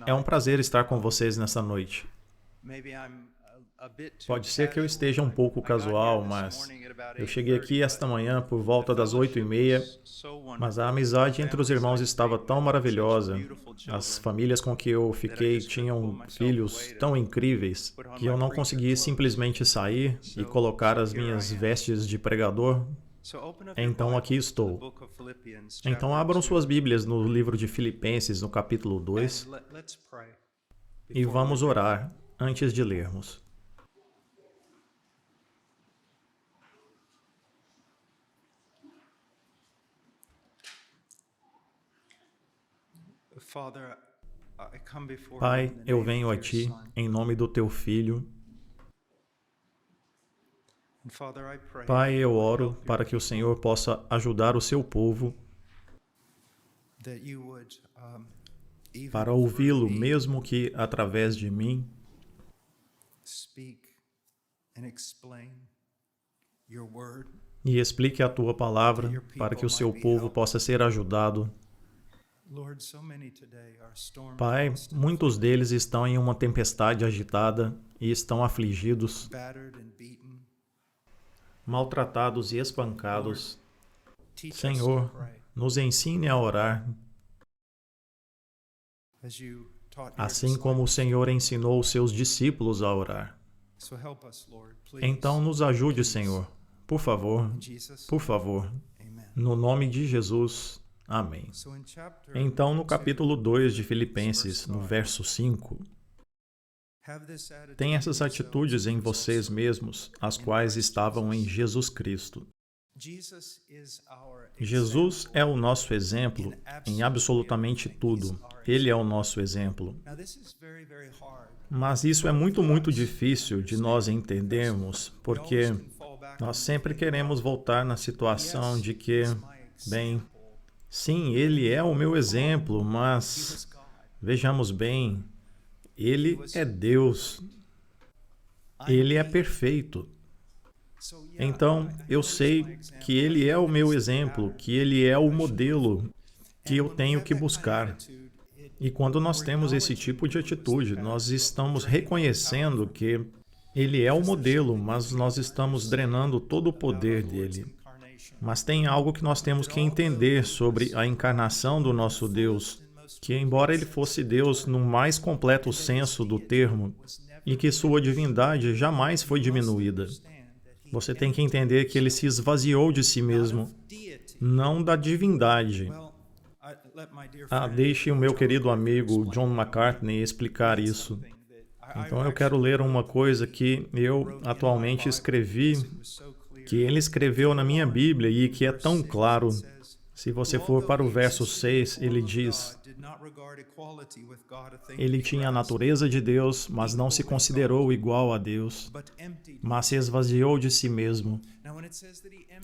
É um prazer estar com vocês nessa noite. Pode ser que eu esteja um pouco casual, mas eu cheguei aqui esta manhã por volta das 8h30, mas a amizade entre os irmãos estava tão maravilhosa. As famílias com que eu fiquei tinham filhos tão incríveis que eu não consegui simplesmente sair e colocar as minhas vestes de pregador. Então aqui estou. Então abram suas Bíblias no livro de Filipenses, no capítulo 2, e vamos orar antes de lermos. Pai, eu venho a Ti em nome do Teu Filho. Pai, eu oro para que o Senhor possa ajudar o Seu povo para ouvi-lo, mesmo que através de mim, e explique a Tua palavra para que o Seu povo possa ser ajudado. Pai, muitos deles estão em uma tempestade agitada e estão afligidos, maltratados e espancados. Senhor, nos ensine a orar, assim como o Senhor ensinou os seus discípulos a orar. Então nos ajude, Senhor. Por favor, no nome de Jesus. Amém. Então, no capítulo 2 de Filipenses, no verso 5, tem essas atitudes em vocês mesmos, as quais estavam em Jesus Cristo. Jesus é o nosso exemplo em absolutamente tudo. Ele é o nosso exemplo. Mas isso é muito difícil de nós entendermos, porque nós sempre queremos voltar na situação de que, bem, sim, ele é o meu exemplo, mas vejamos bem, ele é Deus. Ele é perfeito. Então, eu sei que ele é o meu exemplo, que ele é o modelo que eu tenho que buscar. E quando nós temos esse tipo de atitude, nós estamos reconhecendo que ele é o modelo, mas nós estamos drenando todo o poder dele. Mas tem algo que nós temos que entender sobre a encarnação do nosso Deus, que embora ele fosse Deus no mais completo senso do termo, e que sua divindade jamais foi diminuída. Você tem que entender que ele se esvaziou de si mesmo, não da divindade. Deixe o meu querido amigo John MacArthur explicar isso. Então eu quero ler uma coisa que eu atualmente escrevi, que ele escreveu na minha Bíblia e que é tão claro. Se você for para o verso 6, ele diz: ele tinha a natureza de Deus, mas não se considerou igual a Deus, mas se esvaziou de si mesmo.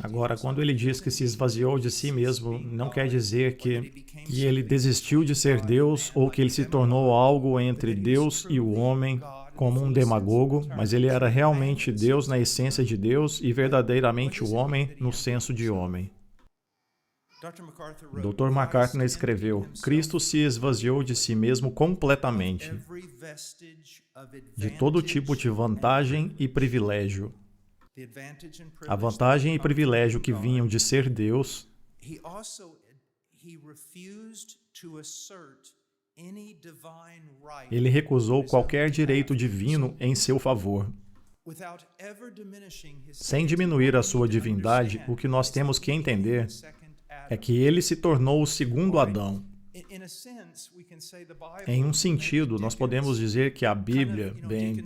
Agora, quando ele diz que se esvaziou de si mesmo, não quer dizer que ele desistiu de ser Deus ou que ele se tornou algo entre Deus e o homem, como um demagogo, mas ele era realmente Deus na essência de Deus e verdadeiramente o homem no senso de homem. Dr. MacArthur escreveu: Cristo se esvaziou de si mesmo completamente, de todo tipo de vantagem e privilégio. A vantagem e privilégio que vinham de ser Deus, ele recusou qualquer direito divino em seu favor. Sem diminuir a sua divindade, o que nós temos que entender é que ele se tornou o segundo Adão. Em um sentido, nós podemos dizer que a Bíblia, bem,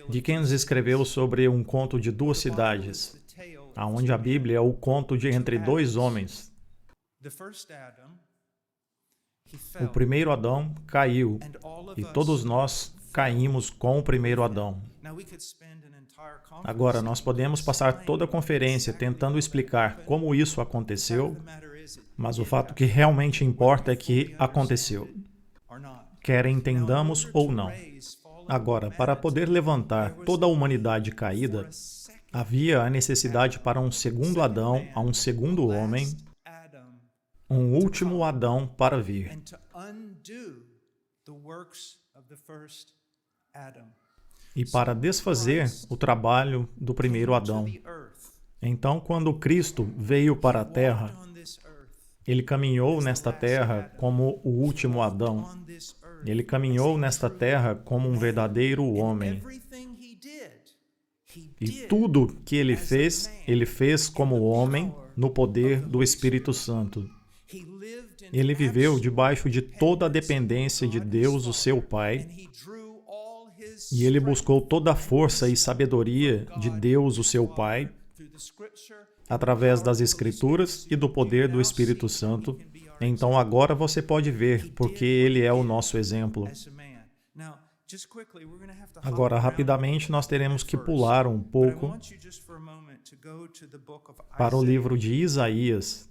Dickens escreveu sobre um conto de duas cidades, onde a Bíblia é o conto de entre dois homens. O primeiro Adão caiu, e todos nós caímos com o primeiro Adão. Agora, nós podemos passar toda a conferência tentando explicar como isso aconteceu, mas o fato que realmente importa é que aconteceu, quer entendamos ou não. Agora, para poder levantar toda a humanidade caída, havia a necessidade para um segundo Adão, a um segundo homem, um último Adão para vir. E para desfazer o trabalho do primeiro Adão. Então, quando Cristo veio para a terra, ele caminhou nesta terra como o último Adão. Ele caminhou nesta terra como um verdadeiro homem. E tudo que ele fez como homem no poder do Espírito Santo. Ele viveu debaixo de toda a dependência de Deus, o seu Pai, e ele buscou toda a força e sabedoria de Deus, o seu Pai, através das Escrituras e do poder do Espírito Santo. Então agora você pode ver porque ele é o nosso exemplo. Agora, rapidamente, nós teremos que pular um pouco para o livro de Isaías.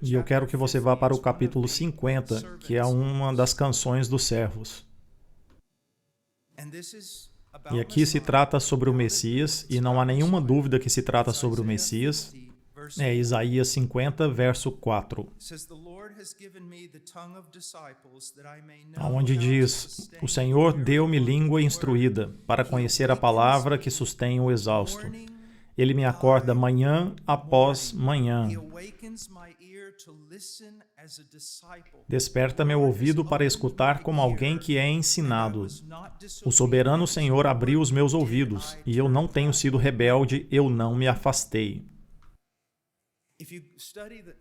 E eu quero que você vá para o capítulo 50, que é uma das canções dos servos. E aqui se trata sobre o Messias, e não há nenhuma dúvida que se trata sobre o Messias. É Isaías 50, verso 4. Onde diz: O Senhor deu-me língua instruída, para conhecer a palavra que sustém o exausto. Ele me acorda manhã após manhã. Desperta meu ouvido para escutar como alguém que é ensinado. O soberano Senhor abriu os meus ouvidos, e eu não tenho sido rebelde, eu não me afastei.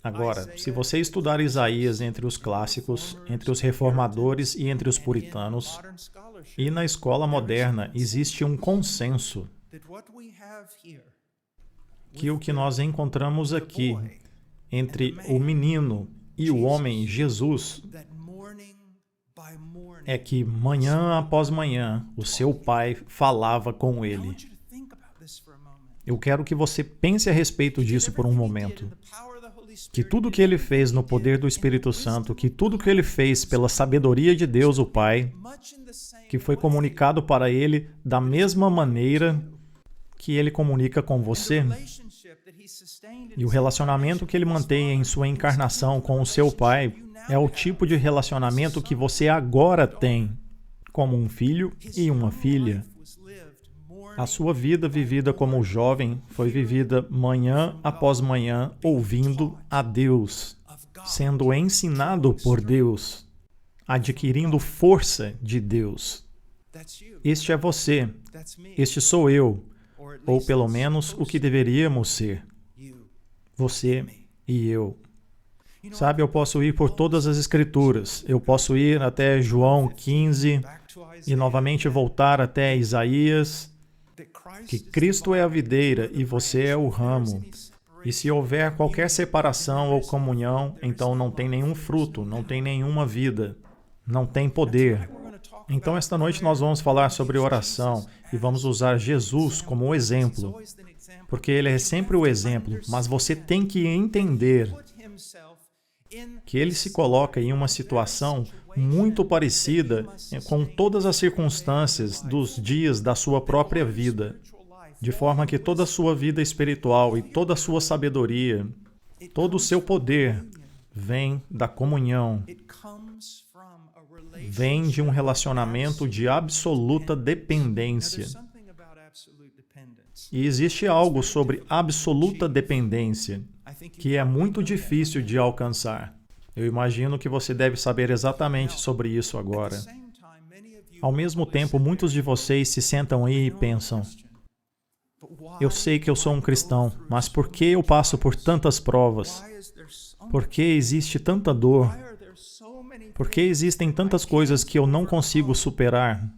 Agora, se você estudar Isaías entre os clássicos, entre os reformadores e entre os puritanos, e na escola moderna existe um consenso que o que nós encontramos aqui, entre o menino e o homem Jesus, é que manhã após manhã o seu pai falava com ele. Eu quero que você pense a respeito disso por um momento. Que tudo que ele fez no poder do Espírito Santo, que tudo que ele fez pela sabedoria de Deus, o Pai, que foi comunicado para ele da mesma maneira que ele comunica com você. E o relacionamento que ele mantém em sua encarnação com o seu Pai é o tipo de relacionamento que você agora tem, como um filho e uma filha. A sua vida vivida como jovem foi vivida manhã após manhã, ouvindo a Deus, sendo ensinado por Deus, adquirindo força de Deus. Este é você, este sou eu, ou pelo menos o que deveríamos ser. Você e eu. Sabe, eu posso ir por todas as Escrituras, eu posso ir até João 15 e novamente voltar até Isaías, que Cristo é a videira e você é o ramo. E se houver qualquer separação ou comunhão, então não tem nenhum fruto, não tem nenhuma vida, não tem poder. Então esta noite nós vamos falar sobre oração e vamos usar Jesus como exemplo, porque ele é sempre o exemplo, mas você tem que entender que ele se coloca em uma situação muito parecida com todas as circunstâncias dos dias da sua própria vida, de forma que toda a sua vida espiritual e toda a sua sabedoria, todo o seu poder vem da comunhão, vem de um relacionamento de absoluta dependência. E existe algo sobre absoluta dependência que é muito difícil de alcançar. Eu imagino que você deve saber exatamente sobre isso agora. Ao mesmo tempo, muitos de vocês se sentam aí e pensam: eu sei que eu sou um cristão, mas por que eu passo por tantas provas? Por que existe tanta dor? Por que existem tantas coisas que eu não consigo superar?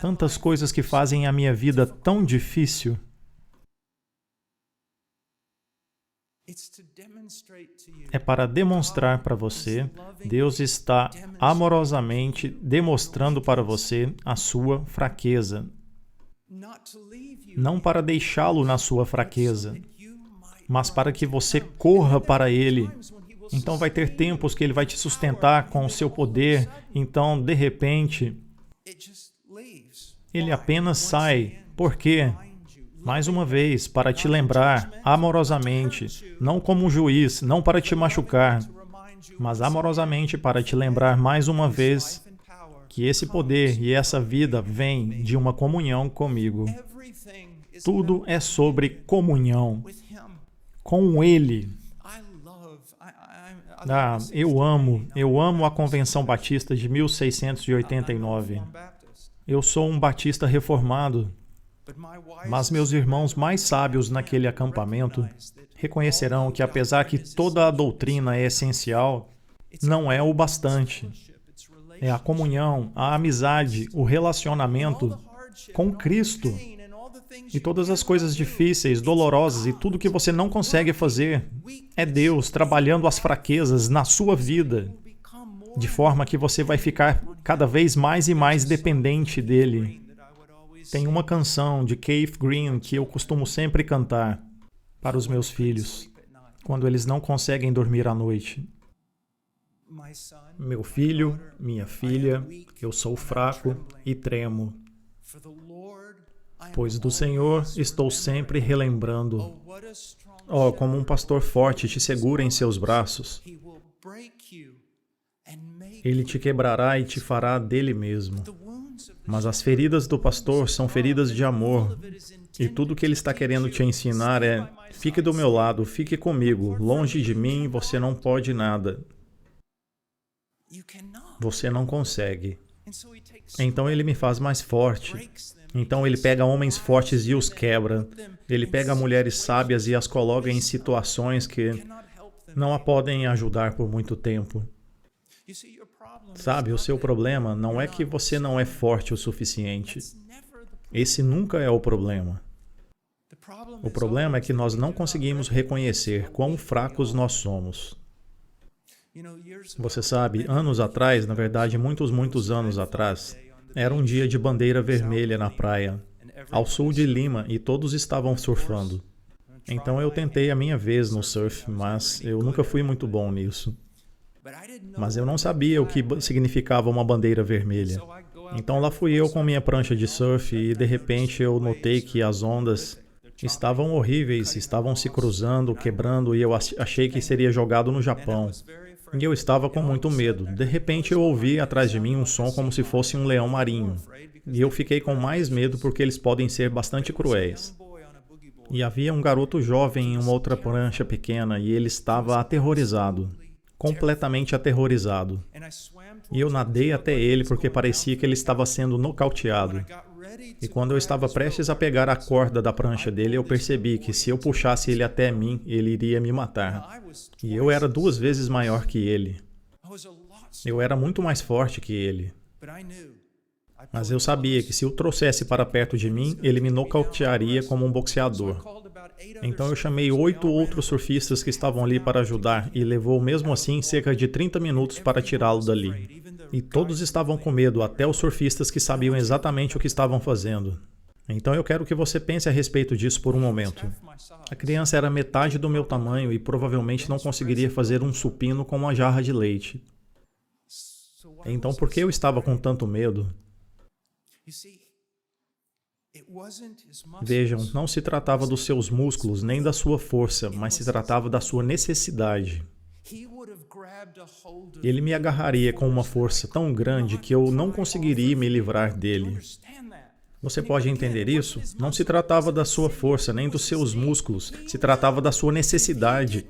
Tantas coisas que fazem a minha vida tão difícil? É para demonstrar para você, Deus está amorosamente demonstrando para você a sua fraqueza. Não para deixá-lo na sua fraqueza, mas para que você corra para Ele. Então vai ter tempos que Ele vai te sustentar com o seu poder, então, de repente, Ele apenas sai. Por quê? Mais uma vez, para te lembrar amorosamente, não como um juiz, não para te machucar, mas amorosamente para te lembrar mais uma vez que esse poder e essa vida vem de uma comunhão comigo. Tudo é sobre comunhão com Ele. Eu amo a Convenção Batista de 1689. Eu sou um batista reformado, mas meus irmãos mais sábios naquele acampamento reconhecerão que, apesar que toda a doutrina é essencial, não é o bastante. É a comunhão, a amizade, o relacionamento com Cristo. E todas as coisas difíceis, dolorosas e tudo que você não consegue fazer, é Deus trabalhando as fraquezas na sua vida, de forma que você vai ficar cada vez mais e mais dependente dele. Tem uma canção de Keith Green que eu costumo sempre cantar para os meus filhos, quando eles não conseguem dormir à noite. Meu filho, minha filha, eu sou fraco e tremo, pois do Senhor estou sempre relembrando. Oh, como um pastor forte te segura em seus braços. Ele te quebrará e te fará dele mesmo. Mas as feridas do pastor são feridas de amor. E tudo que ele está querendo te ensinar é: fique do meu lado, fique comigo. Longe de mim, você não pode nada. Você não consegue. Então ele me faz mais forte. Então ele pega homens fortes e os quebra. Ele pega mulheres sábias e as coloca em situações que não a podem ajudar por muito tempo. Sabe, o seu problema não é que você não é forte o suficiente. Esse nunca é o problema. O problema é que nós não conseguimos reconhecer quão fracos nós somos. Você sabe, anos atrás, na verdade, muitos anos atrás, era um dia de bandeira vermelha na praia, ao sul de Lima, e todos estavam surfando. Então eu tentei a minha vez no surf, mas eu nunca fui muito bom nisso. Mas eu não sabia o que significava uma bandeira vermelha. Então lá fui eu com minha prancha de surf e de repente eu notei que as ondas estavam horríveis, estavam se cruzando, quebrando, e eu achei que seria jogado no Japão. E eu estava com muito medo. De repente eu ouvi atrás de mim um som como se fosse um leão marinho. E eu fiquei com mais medo porque eles podem ser bastante cruéis. E havia um garoto jovem em uma outra prancha pequena e ele estava aterrorizado. Completamente aterrorizado. E eu nadei até ele porque parecia que ele estava sendo nocauteado. E quando eu estava prestes a pegar a corda da prancha dele, eu percebi que se eu puxasse ele até mim, ele iria me matar. E eu era 2 vezes maior que ele. Eu era muito mais forte que ele. Mas eu sabia que se o trouxesse para perto de mim, ele me nocautearia como um boxeador. Então eu chamei 8 outros surfistas que estavam ali para ajudar e levou mesmo assim cerca de 30 minutos para tirá-lo dali. E todos estavam com medo, até os surfistas que sabiam exatamente o que estavam fazendo. Então eu quero que você pense a respeito disso por um momento. A criança era metade do meu tamanho e provavelmente não conseguiria fazer um supino com uma jarra de leite. Então por que eu estava com tanto medo? Vejam, não se tratava dos seus músculos nem da sua força, mas se tratava da sua necessidade. Ele me agarraria com uma força tão grande que eu não conseguiria me livrar dele. Você pode entender isso? Não se tratava da sua força nem dos seus músculos, se tratava da sua necessidade.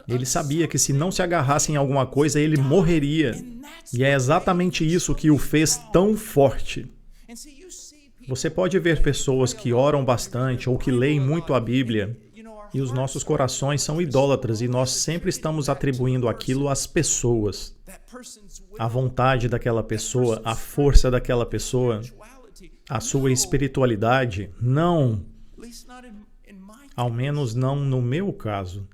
Ele sabia que se não se agarrasse em alguma coisa, ele morreria. E é exatamente isso que o fez tão forte. Você pode ver pessoas que oram bastante ou que leem muito a Bíblia, e os nossos corações são idólatras e nós sempre estamos atribuindo aquilo às pessoas. A vontade daquela pessoa, a força daquela pessoa, a sua espiritualidade. Não. Ao menos não no meu caso.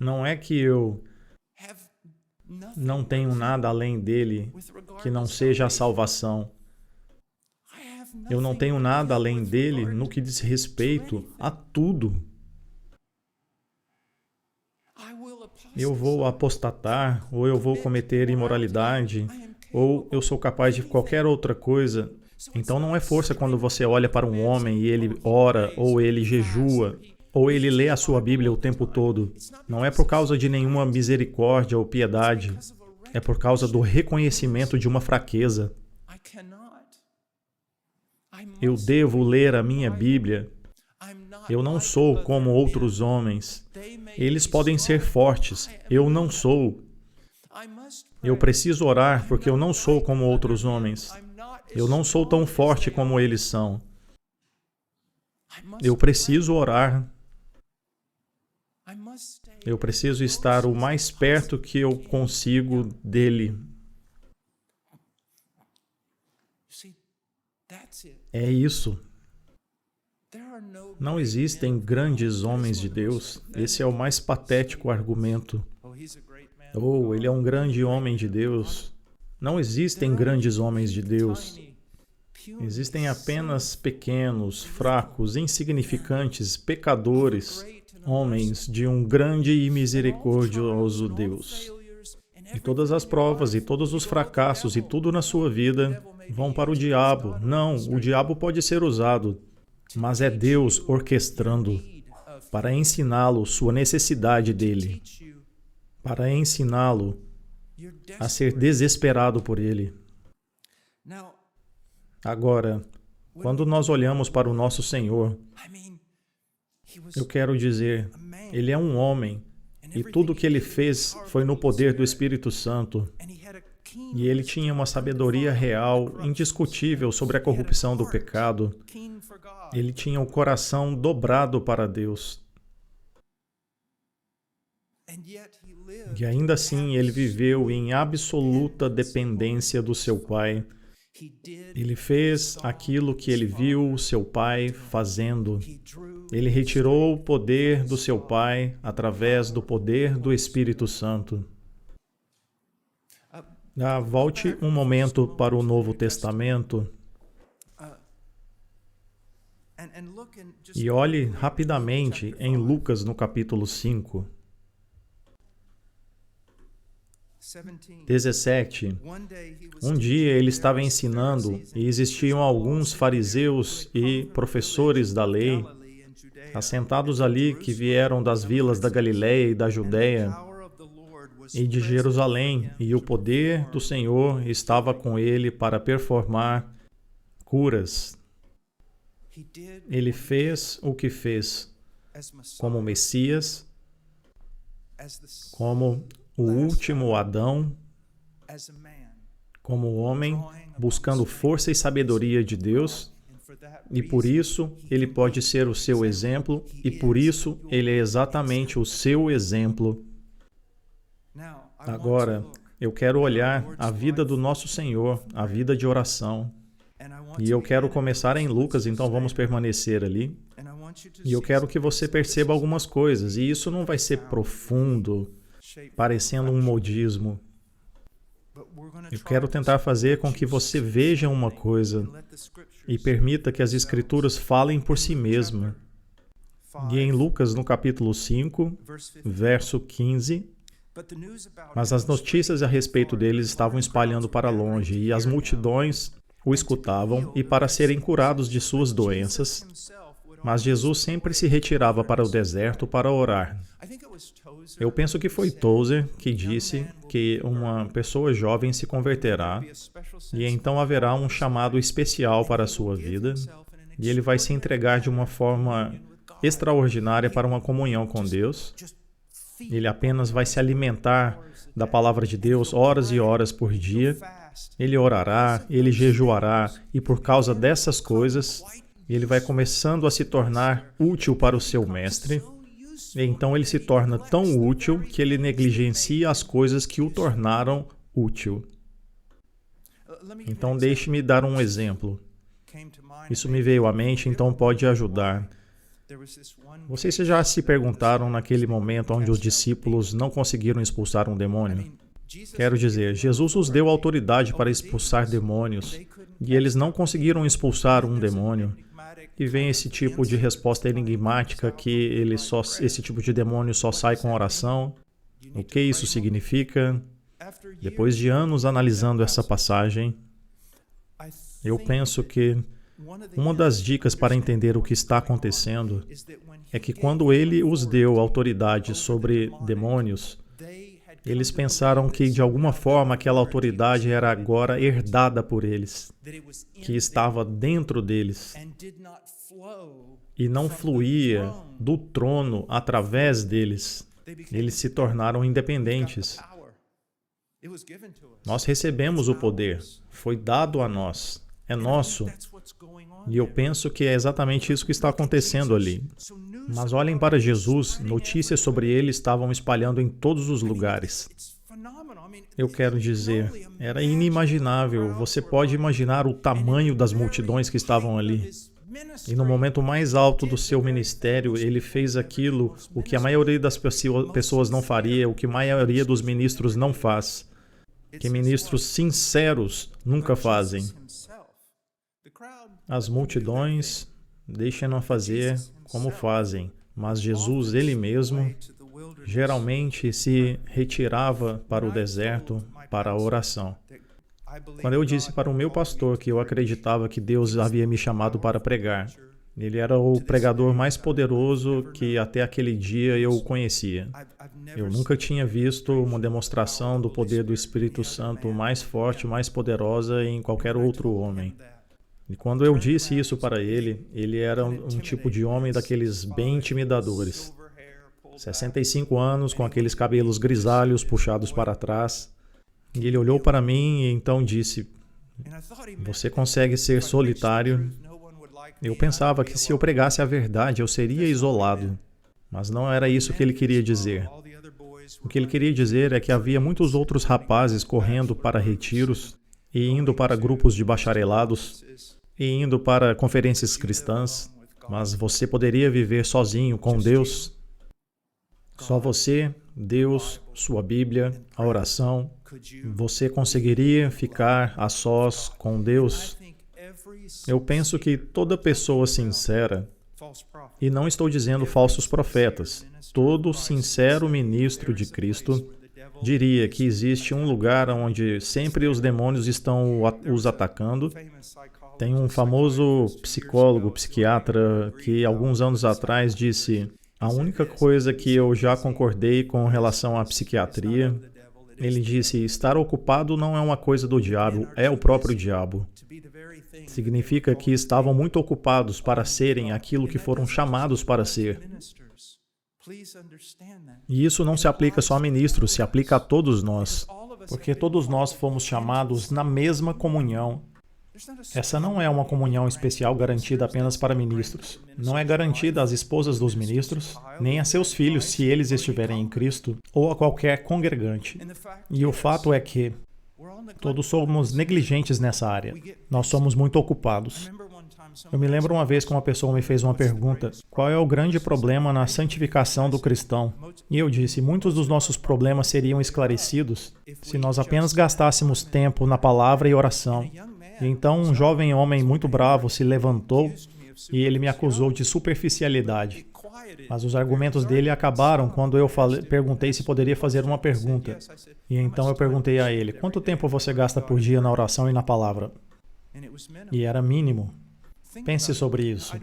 Não é que eu não tenho nada além dele que não seja a salvação. Eu não tenho nada além dele no que diz respeito a tudo. Eu vou apostatar, ou eu vou cometer imoralidade, ou eu sou capaz de qualquer outra coisa. Então não é força quando você olha para um homem e ele ora, ou ele jejua, ou ele lê a sua Bíblia o tempo todo. Não é por causa de nenhuma misericórdia ou piedade. É por causa do reconhecimento de uma fraqueza. Eu devo ler a minha Bíblia. Eu não sou como outros homens. Eles podem ser fortes. Eu não sou. Eu preciso orar porque eu não sou como outros homens. Eu não sou tão forte como eles são. Eu preciso orar. Eu preciso estar o mais perto que eu consigo dele. É isso. Não existem grandes homens de Deus. Esse é o mais patético argumento. Oh, ele é um grande homem de Deus. Não existem grandes homens de Deus. Existem apenas pequenos, fracos, insignificantes, pecadores, homens de um grande e misericordioso Deus. E todas as provas, e todos os fracassos, e tudo na sua vida vão para o diabo. Não, o diabo pode ser usado, mas é Deus orquestrando para ensiná-lo sua necessidade dele, para ensiná-lo a ser desesperado por ele. Agora, quando nós olhamos para o nosso Senhor, eu quero dizer, ele é um homem, e tudo o que ele fez foi no poder do Espírito Santo. E ele tinha uma sabedoria real, indiscutível sobre a corrupção do pecado. Ele tinha o coração dobrado para Deus. E ainda assim, ele viveu em absoluta dependência do seu Pai. Ele fez aquilo que ele viu o seu Pai fazendo. Ele retirou o poder do seu Pai através do poder do Espírito Santo. Volte um momento para o Novo Testamento e olhe rapidamente em Lucas no capítulo 5. 17. Um dia ele estava ensinando e existiam alguns fariseus e professores da lei assentados ali que vieram das vilas da Galileia e da Judéia e de Jerusalém, e o poder do Senhor estava com ele para performar curas. Ele fez o que fez como Messias, como o último Adão, como homem, buscando força e sabedoria de Deus, e por isso ele pode ser o seu exemplo, e por isso ele é exatamente o seu exemplo. Agora, eu quero olhar a vida do nosso Senhor, a vida de oração. E eu quero começar em Lucas, então vamos permanecer ali. E eu quero que você perceba algumas coisas, e isso não vai ser profundo, parecendo um modismo. Eu quero tentar fazer com que você veja uma coisa e permita que as Escrituras falem por si mesmas. E em Lucas, no capítulo 5, verso 15, mas as notícias a respeito deles estavam espalhando para longe, e as multidões o escutavam, e para serem curados de suas doenças, mas Jesus sempre se retirava para o deserto para orar. Eu penso que foi Tozer que disse que uma pessoa jovem se converterá e então haverá um chamado especial para a sua vida e ele vai se entregar de uma forma extraordinária para uma comunhão com Deus. Ele apenas vai se alimentar da palavra de Deus horas e horas por dia. Ele orará, ele jejuará e por causa dessas coisas, ele vai começando a se tornar útil para o seu mestre. E então ele se torna tão útil que ele negligencia as coisas que o tornaram útil. Então deixe-me dar um exemplo. Isso me veio à mente, então pode ajudar. Vocês já se perguntaram naquele momento onde os discípulos não conseguiram expulsar um demônio? Quero dizer, Jesus os deu autoridade para expulsar demônios e eles não conseguiram expulsar um demônio. E vem esse tipo de resposta enigmática que esse tipo de demônio só sai com oração. O que isso significa? Depois de anos analisando essa passagem, eu penso que uma das dicas para entender o que está acontecendo é que quando ele os deu autoridade sobre demônios, eles pensaram que de alguma forma aquela autoridade era agora herdada por eles, que estava dentro deles e não fluía do trono através deles. Eles se tornaram independentes. Nós recebemos o poder, foi dado a nós, é nosso. E eu penso que é exatamente isso que está acontecendo ali. Mas olhem para Jesus, notícias sobre ele estavam espalhando em todos os lugares. Eu quero dizer, era inimaginável. Você pode imaginar o tamanho das multidões que estavam ali. E no momento mais alto do seu ministério, ele fez aquilo o que a maioria das pessoas não faria, o que a maioria dos ministros não faz, que ministros sinceros nunca fazem. As multidões deixam-no fazer como fazem, mas Jesus, ele mesmo, geralmente se retirava para o deserto para a oração. Quando eu disse para o meu pastor que eu acreditava que Deus havia me chamado para pregar, ele era o pregador mais poderoso que até aquele dia eu conhecia. Eu nunca tinha visto uma demonstração do poder do Espírito Santo mais forte, mais poderosa em qualquer outro homem. E quando eu disse isso para ele, ele era um tipo de homem daqueles bem intimidadores. 65 anos, com aqueles cabelos grisalhos puxados para trás. E ele olhou para mim e então disse, você consegue ser solitário? Eu pensava que se eu pregasse a verdade, eu seria isolado. Mas não era isso que ele queria dizer. O que ele queria dizer é que havia muitos outros rapazes correndo para retiros e indo para grupos de bacharelados e indo para conferências cristãs, mas você poderia viver sozinho com Deus. Só você, Deus, sua Bíblia, a oração. Você conseguiria ficar a sós com Deus? Eu penso que toda pessoa sincera, e não estou dizendo falsos profetas, todo sincero ministro de Cristo diria que existe um lugar onde sempre os demônios estão os atacando. Tem um famoso psicólogo, psiquiatra, que alguns anos atrás disse: a única coisa que eu já concordei com relação à psiquiatria, ele disse, estar ocupado não é uma coisa do diabo, é o próprio diabo. Significa que estavam muito ocupados para serem aquilo que foram chamados para ser. E isso não se aplica só a ministros, se aplica a todos nós, porque todos nós fomos chamados na mesma comunhão. Essa não é uma comunhão especial garantida apenas para ministros. Não é garantida às esposas dos ministros, nem a seus filhos se eles estiverem em Cristo, ou a qualquer congregante. E o fato é que todos somos negligentes nessa área. Nós somos muito ocupados. Eu me lembro uma vez que uma pessoa me fez uma pergunta: qual é o grande problema na santificação do cristão? E eu disse, muitos dos nossos problemas seriam esclarecidos se nós apenas gastássemos tempo na palavra e oração. E então um jovem homem muito bravo se levantou e ele me acusou de superficialidade. Mas os argumentos dele acabaram quando eu perguntei se poderia fazer uma pergunta. E então eu perguntei a ele, quanto tempo você gasta por dia na oração e na palavra? E era mínimo. Pense sobre isso.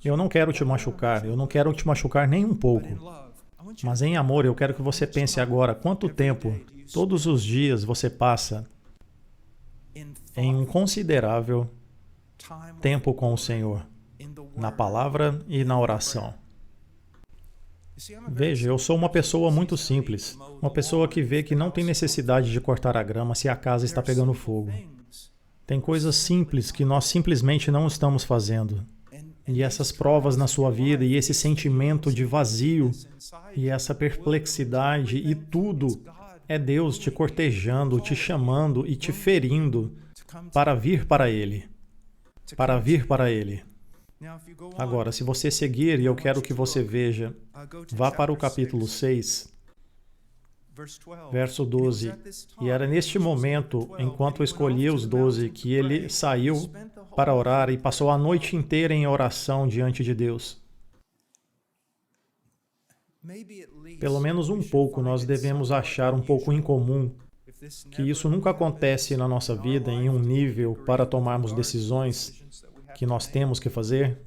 Eu não quero te machucar, eu não quero te machucar nem um pouco. Mas em amor, eu quero que você pense agora, quanto tempo, todos os dias, você passa em um considerável tempo com o Senhor, na palavra e na oração. Veja, eu sou uma pessoa muito simples, uma pessoa que vê que não tem necessidade de cortar a grama se a casa está pegando fogo. Tem coisas simples que nós simplesmente não estamos fazendo. E essas provas na sua vida, e esse sentimento de vazio, e essa perplexidade, e tudo, é Deus te cortejando, te chamando e te ferindo para vir para Ele. Para vir para Ele. Agora, se você seguir, e eu quero que você veja, vá para o capítulo 6, verso 12. E era neste momento, enquanto escolhia os 12, que ele saiu para orar e passou a noite inteira em oração diante de Deus. Pelo menos um pouco nós devemos achar um pouco incomum que isso nunca acontece na nossa vida em um nível para tomarmos decisões que nós temos que fazer?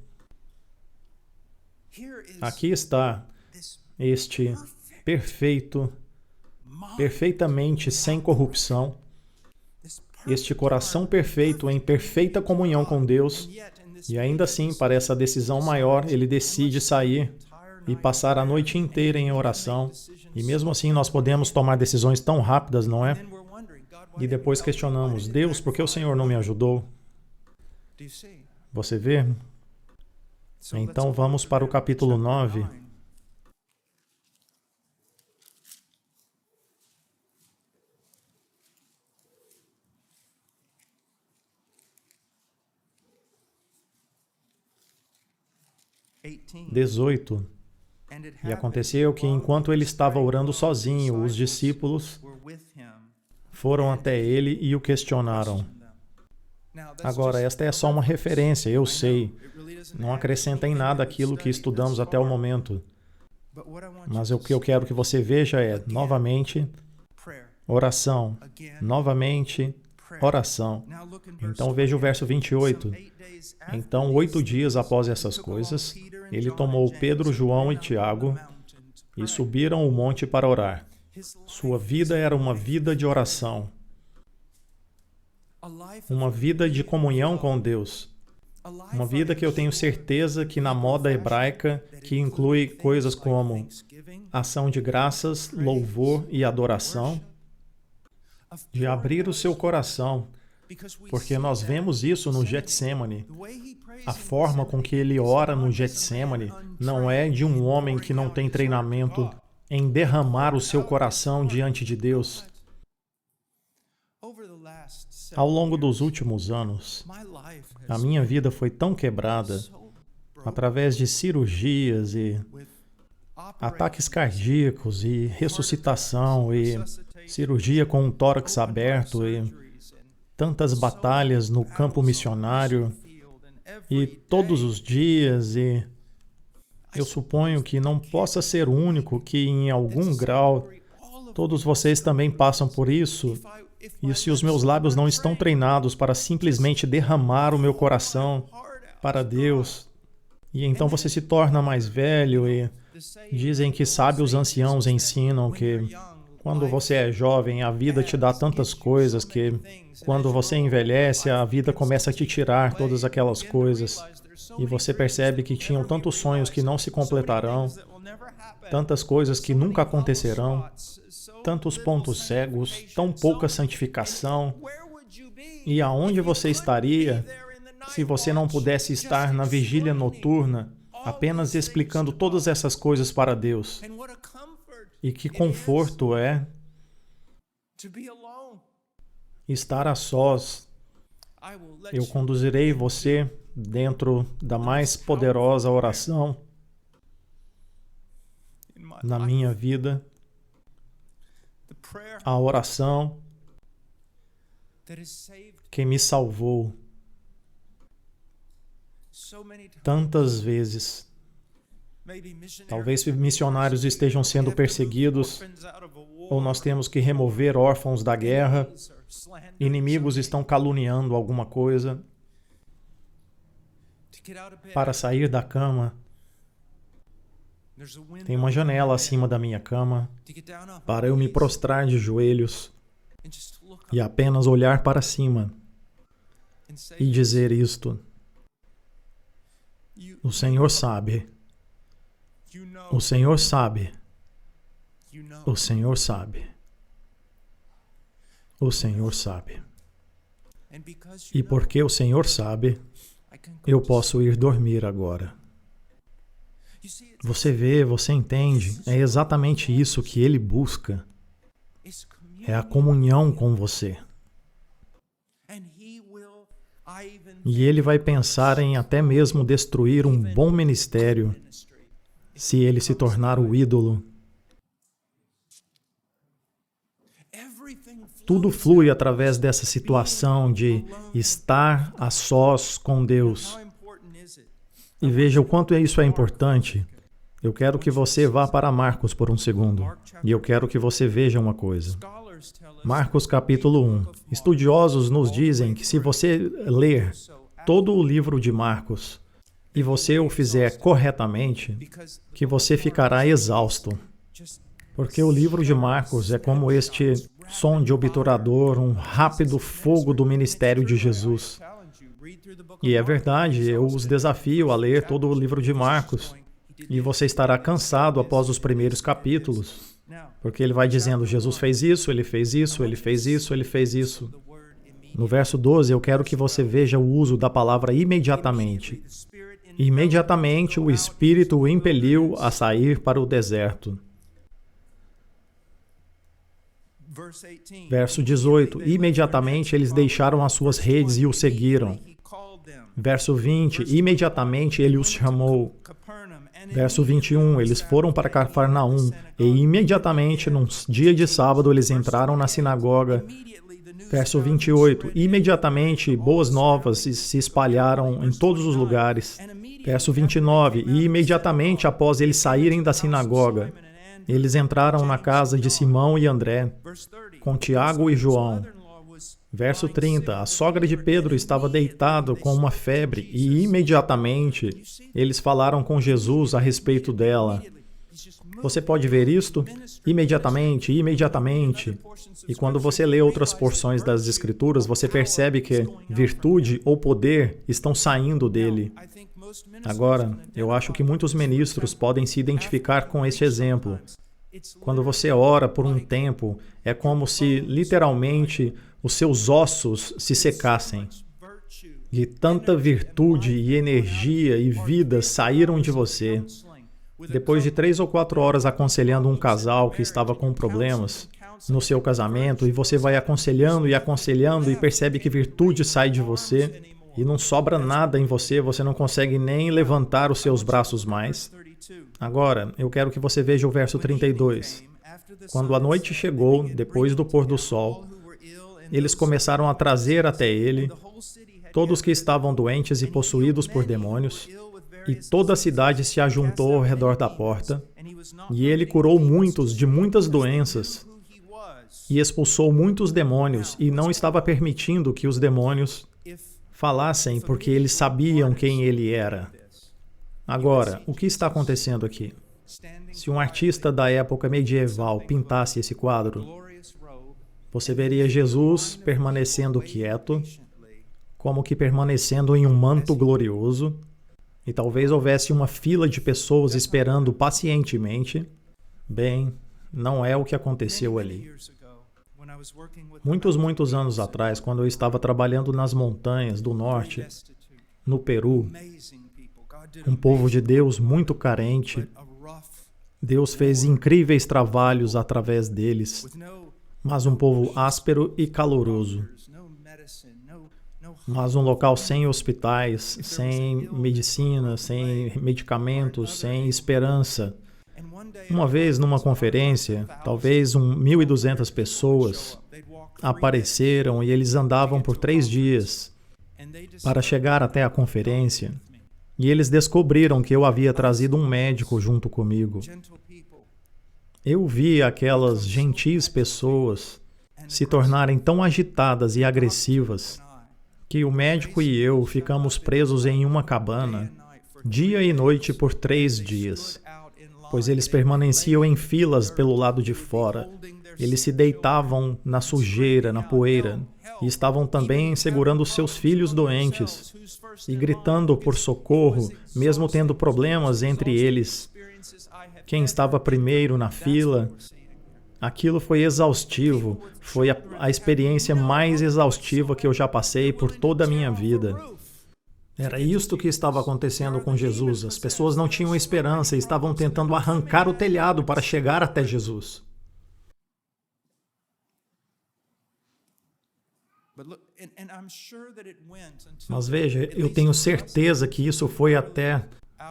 Aqui está este perfeito, perfeitamente sem corrupção, este coração perfeito em perfeita comunhão com Deus, e ainda assim, para essa decisão maior, ele decide sair e passar a noite inteira em oração. E mesmo assim nós podemos tomar decisões tão rápidas, não é? E depois questionamos, Deus, por que o Senhor não me ajudou? Você vê? Então vamos para o capítulo 9. (18) E aconteceu que, enquanto ele estava orando sozinho, os discípulos foram até ele e o questionaram. Agora, esta é só uma referência, eu sei. Não acrescenta em nada aquilo que estudamos até o momento. Mas o que eu quero que você veja é, novamente, oração. Novamente, oração. Então veja o verso 28. Então, 8 dias após essas coisas, ele tomou Pedro, João e Tiago e subiram o monte para orar. Sua vida era uma vida de oração, uma vida de comunhão com Deus, uma vida que eu tenho certeza que na moda hebraica, que inclui coisas como ação de graças, louvor e adoração, de abrir o seu coração, porque nós vemos isso no Getsemane. A forma com que ele ora no Getsemane não é de um homem que não tem treinamento em derramar o seu coração diante de Deus. Ao longo dos últimos anos, a minha vida foi tão quebrada através de cirurgias e ataques cardíacos e ressuscitação e cirurgia com um tórax aberto e tantas batalhas no campo missionário e todos os dias, e eu suponho que não possa ser o único que em algum grau todos vocês também passam por isso. E se os meus lábios não estão treinados para simplesmente derramar o meu coração para Deus, e então você se torna mais velho, e dizem que sábios anciãos ensinam que quando você é jovem, a vida te dá tantas coisas que quando você envelhece, a vida começa a te tirar todas aquelas coisas. E você percebe que tinham tantos sonhos que não se completarão, tantas coisas que nunca acontecerão, tantos pontos cegos, tão pouca santificação. E aonde você estaria se você não pudesse estar na vigília noturna, apenas explicando todas essas coisas para Deus? E que conforto é estar a sós. Eu conduzirei você dentro da mais poderosa oração na minha vida, a oração que me salvou tantas vezes. Talvez missionários estejam sendo perseguidos, ou nós temos que remover órfãos da guerra, inimigos estão caluniando alguma coisa. Para sair da cama, tem uma janela acima da minha cama, para eu me prostrar de joelhos e apenas olhar para cima e dizer isto: o Senhor sabe. O Senhor sabe. O Senhor sabe. O Senhor sabe. E porque o Senhor sabe, eu posso ir dormir agora. Você vê, você entende, é exatamente isso que Ele busca. É a comunhão com você. E Ele vai pensar em até mesmo destruir um bom ministério se ele se tornar o ídolo. Tudo flui através dessa situação de estar a sós com Deus. E veja o quanto isso é importante. Eu quero que você vá para Marcos por um segundo. E eu quero que você veja uma coisa. Marcos capítulo 1. Estudiosos nos dizem que se você ler todo o livro de Marcos e você o fizer corretamente, que você ficará exausto. Porque o livro de Marcos é como este som de obturador, um rápido fogo do ministério de Jesus. E é verdade, eu os desafio a ler todo o livro de Marcos. E você estará cansado após os primeiros capítulos. Porque ele vai dizendo, Jesus fez isso, ele fez isso, ele fez isso, ele fez isso. No verso 12, eu quero que você veja o uso da palavra imediatamente. Imediatamente o Espírito o impeliu a sair para o deserto. Verso 18, imediatamente eles deixaram as suas redes e o seguiram. Verso 20, imediatamente ele os chamou. Verso 21, eles foram para Cafarnaum e imediatamente, num dia de sábado, eles entraram na sinagoga. Verso 28, imediatamente boas novas se espalharam em todos os lugares. Verso 29, e imediatamente após eles saírem da sinagoga, eles entraram na casa de Simão e André, com Tiago e João. Verso 30, a sogra de Pedro estava deitada com uma febre e imediatamente eles falaram com Jesus a respeito dela. Você pode ver isto? Imediatamente, imediatamente. E quando você lê outras porções das Escrituras, você percebe que virtude ou poder estão saindo dele. Agora, eu acho que muitos ministros podem se identificar com este exemplo. Quando você ora por um tempo, é como se, literalmente, os seus ossos se secassem. E tanta virtude e energia e vida saíram de você. Depois de 3 ou 4 horas aconselhando um casal que estava com problemas no seu casamento, e você vai aconselhando e percebe que virtude sai de você, e não sobra nada em você, você não consegue nem levantar os seus braços mais. Agora, eu quero que você veja o verso 32. Quando a noite chegou, depois do pôr do sol, eles começaram a trazer até ele todos que estavam doentes e possuídos por demônios, e toda a cidade se ajuntou ao redor da porta, e ele curou muitos de muitas doenças, e expulsou muitos demônios, e não estava permitindo que os demônios falassem, porque eles sabiam quem ele era. Agora, o que está acontecendo aqui? Se um artista da época medieval pintasse esse quadro, você veria Jesus permanecendo quieto, como que permanecendo em um manto glorioso, e talvez houvesse uma fila de pessoas esperando pacientemente. Bem, não é o que aconteceu ali. Muitos anos atrás, quando eu estava trabalhando nas montanhas do norte, no Peru, um povo de Deus muito carente, Deus fez incríveis trabalhos através deles, mas um povo áspero e caloroso. Mas um local sem hospitais, sem medicina, sem medicamentos, sem esperança. Uma vez, numa conferência, talvez 1.200 pessoas apareceram e eles andavam por 3 dias para chegar até a conferência. E eles descobriram que eu havia trazido um médico junto comigo. Eu vi aquelas gentis pessoas se tornarem tão agitadas e agressivas que o médico e eu ficamos presos em uma cabana, dia e noite por 3 dias, pois eles permaneciam em filas pelo lado de fora. Eles se deitavam na sujeira, na poeira, e estavam também segurando seus filhos doentes e gritando por socorro, mesmo tendo problemas entre eles. Quem estava primeiro na fila, aquilo foi exaustivo, foi a experiência mais exaustiva que eu já passei por toda a minha vida. Era isto que estava acontecendo com Jesus. As pessoas não tinham esperança e estavam tentando arrancar o telhado para chegar até Jesus. Mas veja, eu tenho certeza que isso foi até,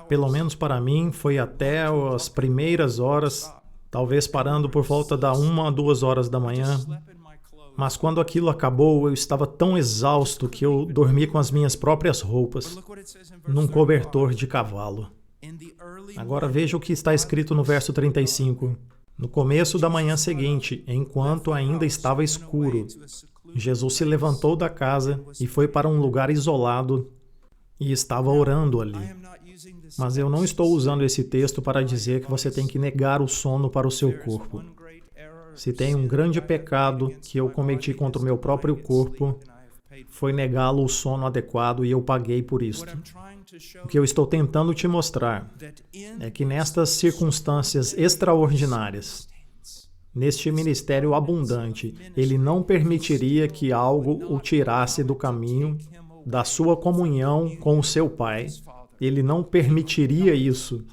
pelo menos para mim, foi até as primeiras horas, talvez parando por volta da 1 a 2 horas da manhã. Mas quando aquilo acabou, eu estava tão exausto que eu dormi com as minhas próprias roupas, num cobertor de cavalo. Agora veja o que está escrito no verso 35. No começo da manhã seguinte, enquanto ainda estava escuro, Jesus se levantou da casa e foi para um lugar isolado e estava orando ali. Mas eu não estou usando esse texto para dizer que você tem que negar o sono para o seu corpo. Se tem um grande pecado que eu cometi contra o meu próprio corpo, foi negá-lo o sono adequado e eu paguei por isto. O que eu estou tentando te mostrar é que nestas circunstâncias extraordinárias, neste ministério abundante, ele não permitiria que algo o tirasse do caminho, da sua comunhão com o seu Pai. Ele não permitiria isso.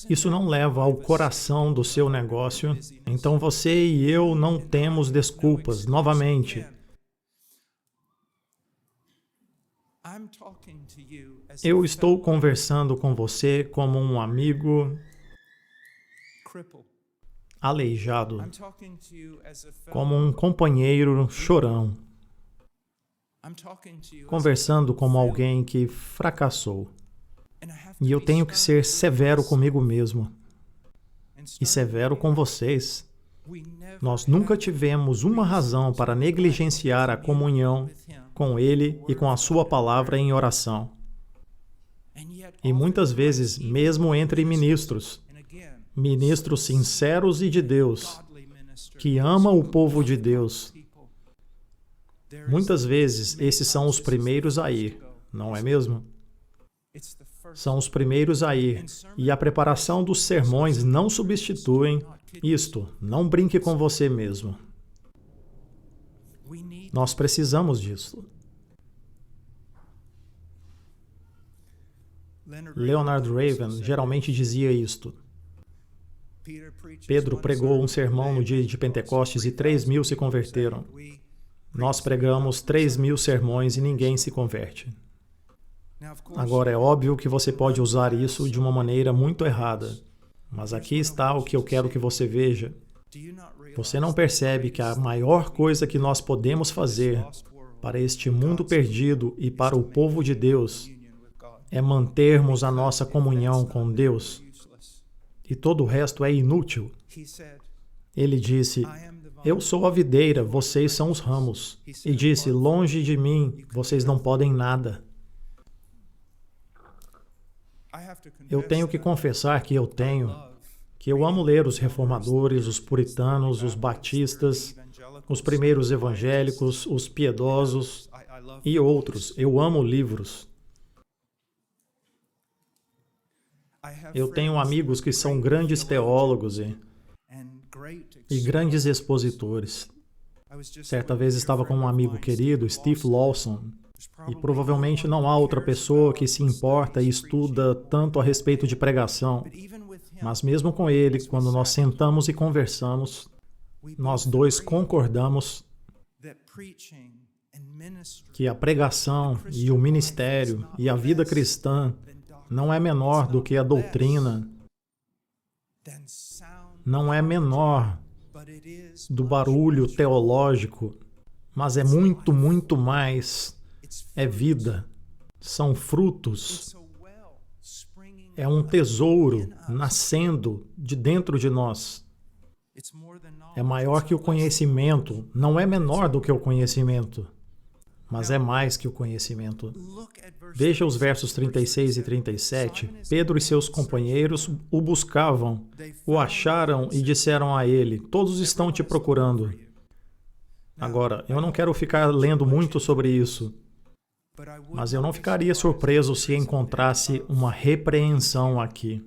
Isso não leva ao coração do seu negócio. Então você e eu não temos desculpas. Novamente, eu estou conversando com você como um amigo aleijado, como um companheiro chorão, conversando como alguém que fracassou. E eu tenho que ser severo comigo mesmo e severo com vocês. Nós nunca tivemos uma razão para negligenciar a comunhão com Ele e com a Sua palavra em oração. E muitas vezes, mesmo entre ministros sinceros e de Deus, que ama o povo de Deus, muitas vezes esses são os primeiros a ir, não é mesmo? São os primeiros a ir, e a preparação dos sermões não substituem isto. Não brinque com você mesmo. Nós precisamos disso. Leonard Raven geralmente dizia isto. Pedro pregou um sermão no dia de Pentecostes e 3.000 se converteram. Nós pregamos 3.000 sermões e ninguém se converte. Agora, é óbvio que você pode usar isso de uma maneira muito errada, mas aqui está o que eu quero que você veja. Você não percebe que a maior coisa que nós podemos fazer para este mundo perdido e para o povo de Deus é mantermos a nossa comunhão com Deus? E todo o resto é inútil. Ele disse, eu sou a videira, vocês são os ramos. E disse, longe de mim, vocês não podem nada. Eu tenho que confessar que eu amo ler os reformadores, os puritanos, os batistas, os primeiros evangélicos, os piedosos e outros. Eu amo livros. Eu tenho amigos que são grandes teólogos e grandes expositores. Certa vez estava com um amigo querido, Steve Lawson, e provavelmente não há outra pessoa que se importa e estuda tanto a respeito de pregação. Mas mesmo com ele, quando nós sentamos e conversamos, nós dois concordamos que a pregação e o ministério e a vida cristã não é menor do que a doutrina, não é menor do barulho teológico, mas é muito, muito mais. É vida, são frutos, é um tesouro nascendo de dentro de nós. É maior que o conhecimento, não é menor do que o conhecimento, mas é mais que o conhecimento. Veja os versos 36 e 37. Pedro e seus companheiros o buscavam, o acharam e disseram a ele, todos estão te procurando. Agora, eu não quero ficar lendo muito sobre isso, mas eu não ficaria surpreso se encontrasse uma repreensão aqui.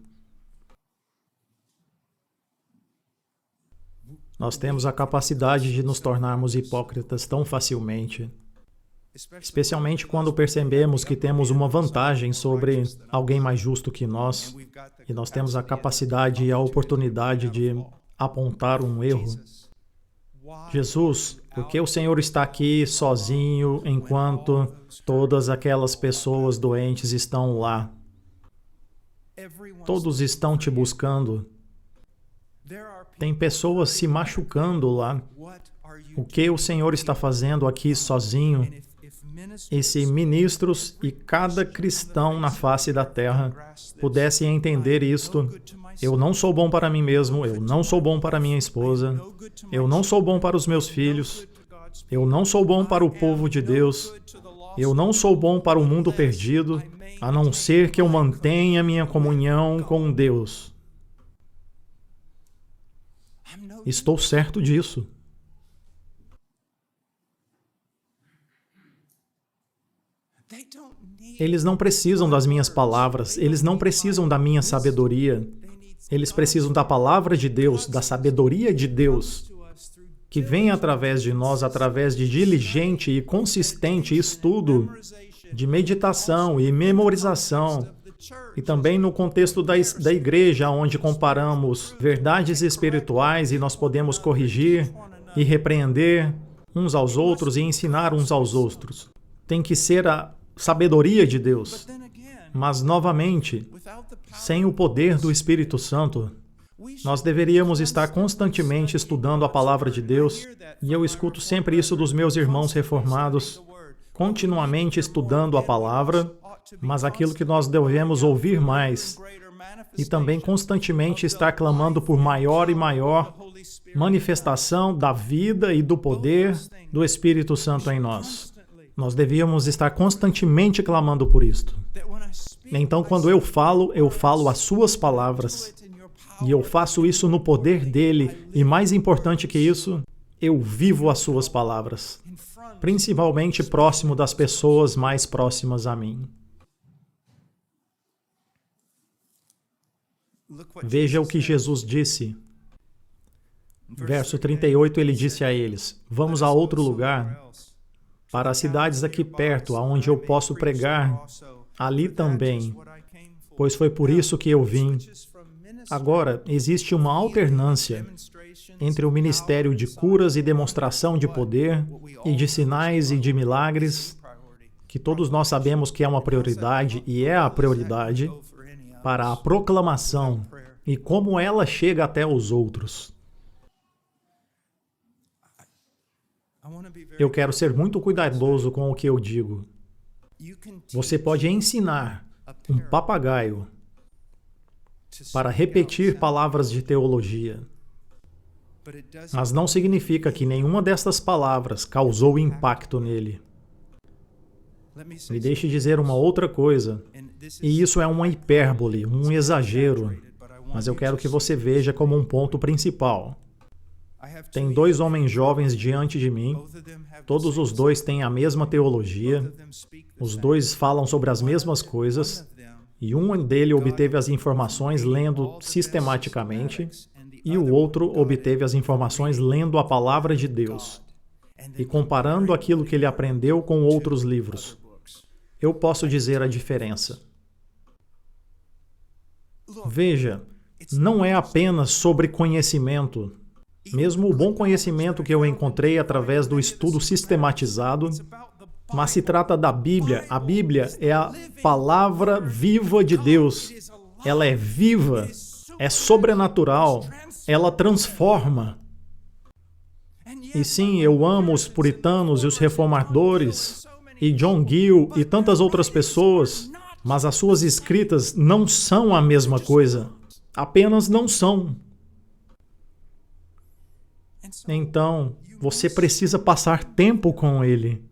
Nós temos a capacidade de nos tornarmos hipócritas tão facilmente, especialmente quando percebemos que temos uma vantagem sobre alguém mais justo que nós, e nós temos a capacidade e a oportunidade de apontar um erro. Jesus, por que o Senhor está aqui sozinho enquanto todas aquelas pessoas doentes estão lá? Todos estão te buscando. Tem pessoas se machucando lá. O que o Senhor está fazendo aqui sozinho? E se ministros e cada cristão na face da terra pudessem entender isto, Eu não sou bom para mim mesmo, eu não sou bom para minha esposa, eu não sou bom para os meus filhos, eu não sou bom para o povo de Deus, eu não sou bom para o mundo perdido, a não ser que eu mantenha minha comunhão com Deus. Estou certo disso. Eles não precisam das minhas palavras, eles não precisam da minha sabedoria. Eles precisam da palavra de Deus, da sabedoria de Deus, que vem através de nós, através de diligente e consistente estudo, de meditação e memorização, e também no contexto da igreja, onde comparamos verdades espirituais e nós podemos corrigir e repreender uns aos outros e ensinar uns aos outros. Tem que ser a sabedoria de Deus. Mas, novamente, sem o poder do Espírito Santo, nós deveríamos estar constantemente estudando a palavra de Deus, e eu escuto sempre isso dos meus irmãos reformados, continuamente estudando a palavra, mas aquilo que nós devemos ouvir mais, e também constantemente estar clamando por maior e maior manifestação da vida e do poder do Espírito Santo em nós. Nós devíamos estar constantemente clamando por isto. Então, quando eu falo as suas palavras, e eu faço isso no poder dele, e mais importante que isso, eu vivo as suas palavras, principalmente próximo das pessoas mais próximas a mim. Veja o que Jesus disse. Verso 38, ele disse a eles: vamos a outro lugar, para as cidades aqui perto, aonde eu posso pregar ali também, pois foi por isso que eu vim. Agora, existe uma alternância entre o ministério de curas e demonstração de poder, e de sinais e de milagres, que todos nós sabemos que é uma prioridade, e é a prioridade, para a proclamação e como ela chega até os outros. Eu quero ser muito cuidadoso com o que eu digo. Você pode ensinar um papagaio para repetir palavras de teologia, mas não significa que nenhuma destas palavras causou impacto nele. Me deixe dizer uma outra coisa, e isso é uma hipérbole, um exagero, mas eu quero que você veja como um ponto principal. Tem 2 homens jovens diante de mim, todos os 2 têm a mesma teologia, os 2 falam sobre as mesmas coisas, e um dele obteve as informações lendo sistematicamente, e o outro obteve as informações lendo a palavra de Deus, e comparando aquilo que ele aprendeu com outros livros. Eu posso dizer a diferença. Veja, não é apenas sobre conhecimento. Mesmo o bom conhecimento que eu encontrei através do estudo sistematizado, mas se trata da Bíblia. A Bíblia é a palavra viva de Deus. Ela é viva, é sobrenatural, ela transforma. E sim, eu amo os puritanos e os reformadores, e John Gill e tantas outras pessoas, mas as suas escritas não são a mesma coisa. Apenas não são. Então, você precisa passar tempo com ele.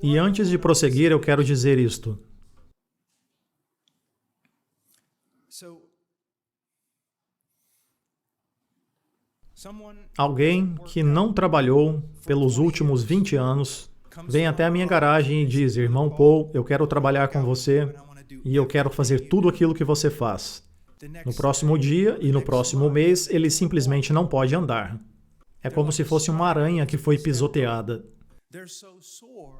E antes de prosseguir, eu quero dizer isto. Alguém que não trabalhou pelos últimos 20 anos vem até a minha garagem e diz: irmão Paul, eu quero trabalhar com você e eu quero fazer tudo aquilo que você faz. No próximo dia e no próximo mês, ele simplesmente não pode andar. É como se fosse uma aranha que foi pisoteada.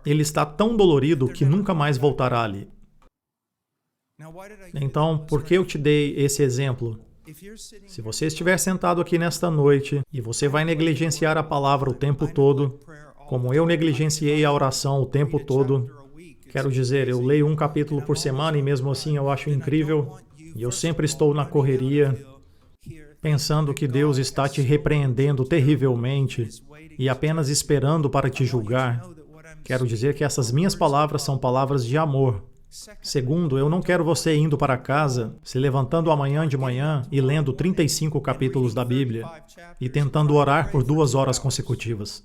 Ele está tão dolorido que nunca mais voltará ali. Então, por que eu te dei esse exemplo? Se você estiver sentado aqui nesta noite e você vai negligenciar a palavra o tempo todo, como eu negligenciei a oração o tempo todo, quero dizer, eu leio um capítulo por semana e mesmo assim eu acho incrível, e eu sempre estou na correria, pensando que Deus está te repreendendo terrivelmente e apenas esperando para te julgar. Quero dizer que essas minhas palavras são palavras de amor. Segundo, eu não quero você indo para casa, se levantando amanhã de manhã e lendo 35 capítulos da Bíblia e tentando orar por 2 horas consecutivas.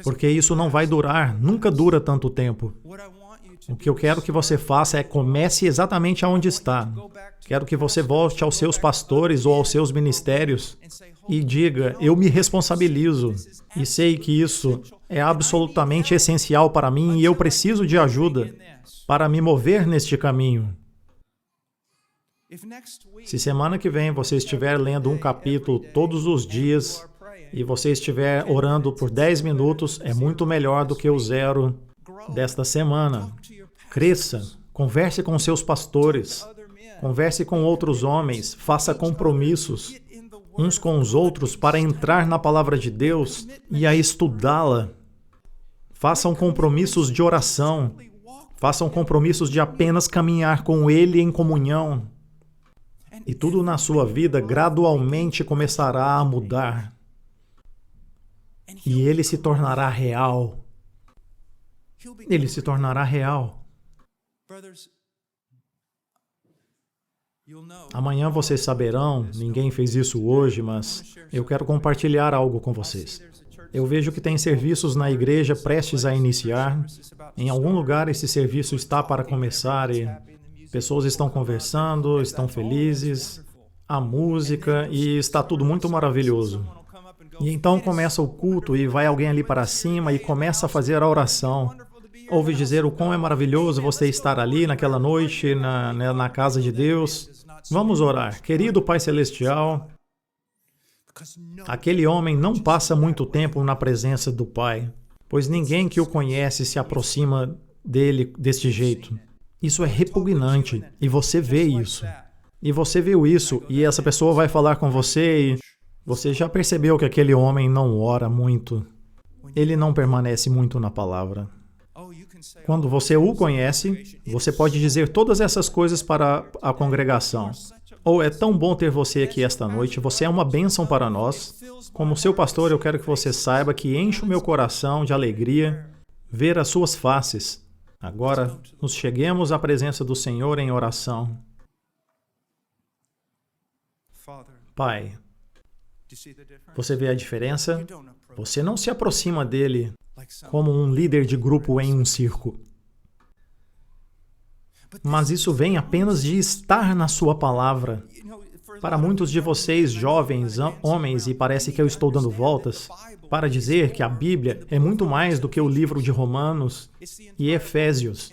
Porque isso não vai durar, nunca dura tanto tempo. O que eu quero que você faça é comece exatamente aonde está. Quero que você volte aos seus pastores ou aos seus ministérios e diga, eu me responsabilizo e sei que isso é absolutamente essencial para mim e eu preciso de ajuda para me mover neste caminho. Se semana que vem você estiver lendo um capítulo todos os dias e você estiver orando por 10 minutos, é muito melhor do que o 0 desta semana. Cresça, converse com seus pastores, converse com outros homens, faça compromissos uns com os outros para entrar na palavra de Deus e a estudá-la. Façam compromissos de oração, façam compromissos de apenas caminhar com Ele em comunhão. E tudo na sua vida gradualmente começará a mudar. E Ele se tornará real. Ele se tornará real. Amanhã vocês saberão, ninguém fez isso hoje, mas eu quero compartilhar algo com vocês. Eu vejo que tem serviços na igreja prestes a iniciar. Em algum lugar esse serviço está para começar e pessoas estão conversando, estão felizes, há música e está tudo muito maravilhoso. E então começa o culto e vai alguém ali para cima e começa a fazer a oração. Ouve dizer o quão é maravilhoso você estar ali naquela noite, na casa de Deus. Vamos orar. Querido Pai Celestial, aquele homem não passa muito tempo na presença do Pai, pois ninguém que o conhece se aproxima dele deste jeito. Isso é repugnante, e você vê isso. E você viu isso, e essa pessoa vai falar com você e você já percebeu que aquele homem não ora muito. Ele não permanece muito na palavra. Quando você o conhece, você pode dizer todas essas coisas para a congregação. Ou é tão bom ter você aqui esta noite, você é uma bênção para nós. Como seu pastor, eu quero que você saiba que enche o meu coração de alegria ver as suas faces. Agora, nos cheguemos à presença do Senhor em oração. Pai, você vê a diferença? Você não se aproxima dele como um líder de grupo em um circo. Mas isso vem apenas de estar na sua palavra. Para muitos de vocês, jovens, homens, e parece que eu estou dando voltas, para dizer que a Bíblia é muito mais do que o livro de Romanos e Efésios.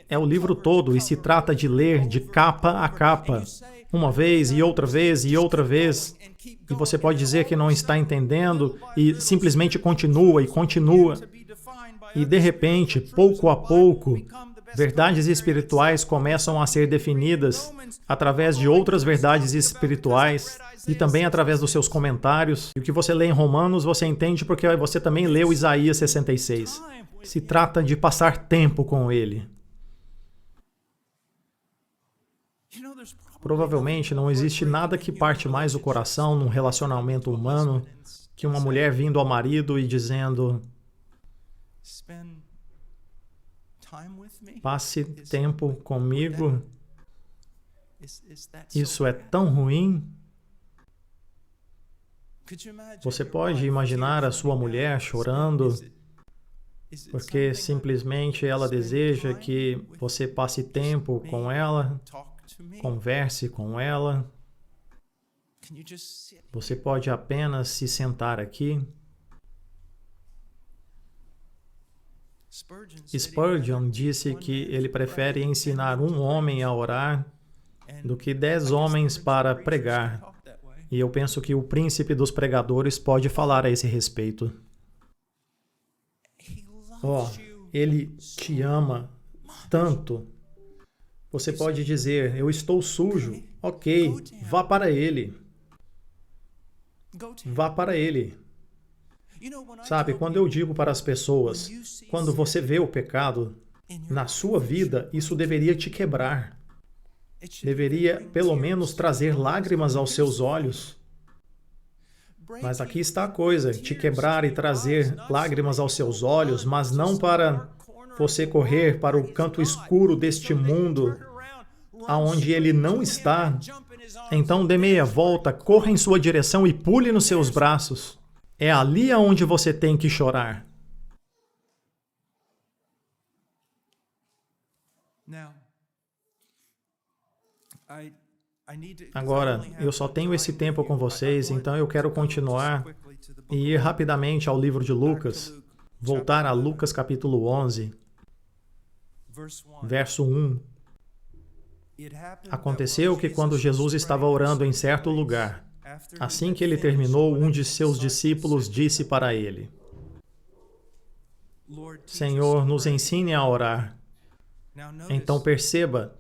É o livro todo e se trata de ler de capa a capa, uma vez e outra vez e outra vez. E você pode dizer que não está entendendo e simplesmente continua e continua. E de repente, pouco a pouco, verdades espirituais começam a ser definidas através de outras verdades espirituais e também através dos seus comentários. E o que você lê em Romanos, você entende porque você também leu Isaías 66. Se trata de passar tempo com ele. Provavelmente não existe nada que parte mais o coração num relacionamento humano que uma mulher vindo ao marido e dizendo: passe tempo comigo. Isso é tão ruim. Você pode imaginar a sua mulher chorando porque simplesmente ela deseja que você passe tempo com ela, converse com ela. Você pode apenas se sentar aqui. Spurgeon disse que ele prefere ensinar um homem a orar do que 10 homens para pregar. E eu penso que o príncipe dos pregadores pode falar a esse respeito. Ele te ama tanto. Você pode dizer: eu estou sujo. Ok, vá para ele. Vá para ele. Sabe, quando eu digo para as pessoas, quando você vê o pecado na sua vida, isso deveria te quebrar. Deveria, pelo menos, trazer lágrimas aos seus olhos. Mas aqui está a coisa, te quebrar e trazer lágrimas aos seus olhos, mas não para você correr para o canto escuro deste mundo, aonde ele não está, então dê meia volta, corra em sua direção e pule nos seus braços. É ali aonde você tem que chorar. Agora, eu só tenho esse tempo com vocês, então eu quero continuar e ir rapidamente ao livro de Lucas, voltar a Lucas capítulo 11, verso 1. Aconteceu que quando Jesus estava orando em certo lugar, assim que ele terminou, um de seus discípulos disse para ele: Senhor, nos ensine a orar. Então perceba,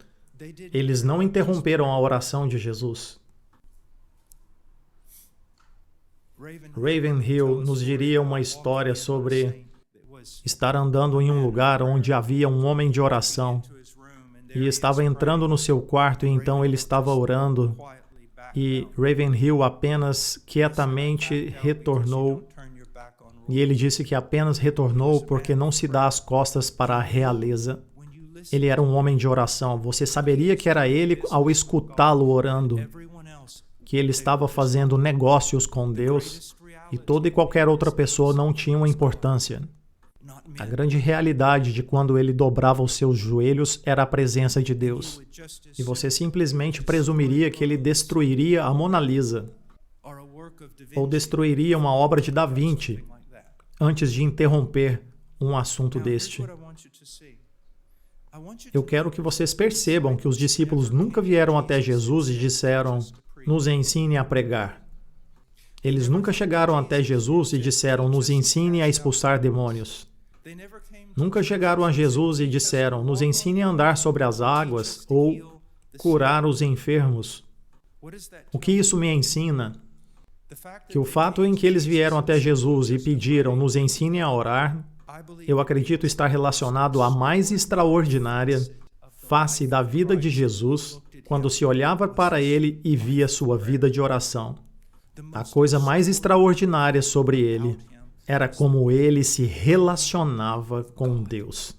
eles não interromperam a oração de Jesus. Ravenhill nos diria uma história sobre estar andando em um lugar onde havia um homem de oração e estava entrando no seu quarto e então ele estava orando e Ravenhill apenas quietamente retornou e ele disse que apenas retornou porque não se dá as costas para a realeza. Ele era um homem de oração. Você saberia que era ele ao escutá-lo orando, que ele estava fazendo negócios com Deus e toda e qualquer outra pessoa não tinha importância. A grande realidade de quando ele dobrava os seus joelhos era a presença de Deus. E você simplesmente presumiria que ele destruiria a Mona Lisa ou destruiria uma obra de Da Vinci antes de interromper um assunto deste. Eu quero que vocês percebam que os discípulos nunca vieram até Jesus e disseram, nos ensine a pregar. Eles nunca chegaram até Jesus e disseram, nos ensine a expulsar demônios. Nunca chegaram a Jesus e disseram, nos ensine a andar sobre as águas ou curar os enfermos. O que isso me ensina? Que o fato em que eles vieram até Jesus e pediram, nos ensine a orar, eu acredito estar relacionado à mais extraordinária face da vida de Jesus quando se olhava para ele e via sua vida de oração. A coisa mais extraordinária sobre ele era como ele se relacionava com Deus.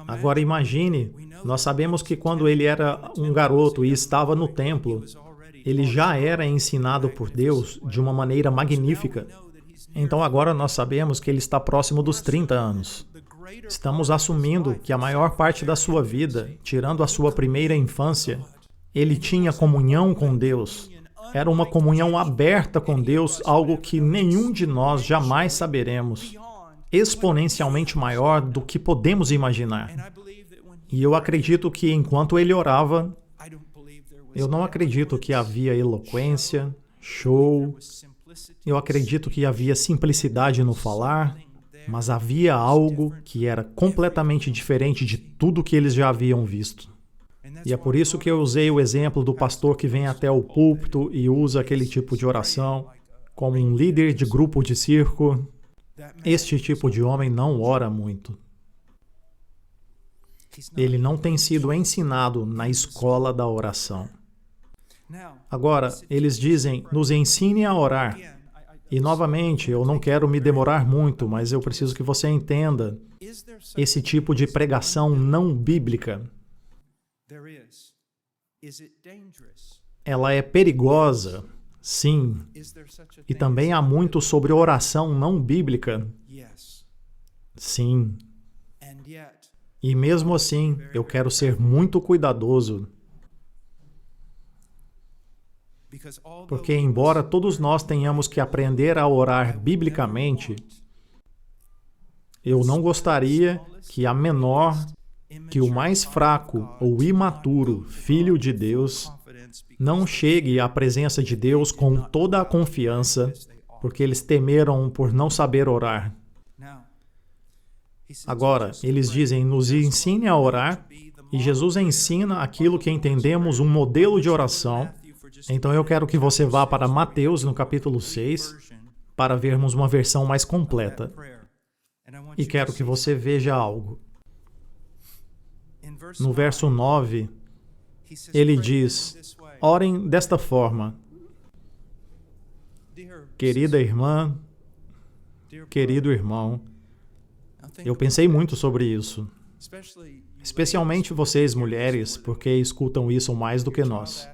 Agora imagine, nós sabemos que quando ele era um garoto e estava no templo, ele já era ensinado por Deus de uma maneira magnífica. Então agora nós sabemos que ele está próximo dos 30 anos. Estamos assumindo que a maior parte da sua vida, tirando a sua primeira infância, ele tinha comunhão com Deus. Era uma comunhão aberta com Deus, algo que nenhum de nós jamais saberemos. Exponencialmente maior do que podemos imaginar. E eu acredito que enquanto ele orava, eu não acredito que havia eloquência, show. Eu acredito que havia simplicidade no falar, mas havia algo que era completamente diferente de tudo que eles já haviam visto. E é por isso que eu usei o exemplo do pastor que vem até o púlpito e usa aquele tipo de oração, como um líder de grupo de circo. Este tipo de homem não ora muito. Ele não tem sido ensinado na escola da oração. Agora, eles dizem, nos ensine a orar. E, novamente, eu não quero me demorar muito, mas eu preciso que você entenda esse tipo de pregação não bíblica. Ela é perigosa, sim. E também há muito sobre oração não bíblica. Sim. E mesmo assim, eu quero ser muito cuidadoso. Porque, embora todos nós tenhamos que aprender a orar biblicamente, eu não gostaria que a menor, que o mais fraco ou imaturo filho de Deus não chegue à presença de Deus com toda a confiança, porque eles temeram por não saber orar. Agora, eles dizem, nos ensine a orar, e Jesus ensina aquilo que entendemos um modelo de oração. Então eu quero que você vá para Mateus, no capítulo 6, para vermos uma versão mais completa. E quero que você veja algo. No verso 9, ele diz, orem desta forma. Querida irmã, querido irmão, Eu pensei muito sobre isso. Especialmente vocês, mulheres, porque escutam isso mais do que nós.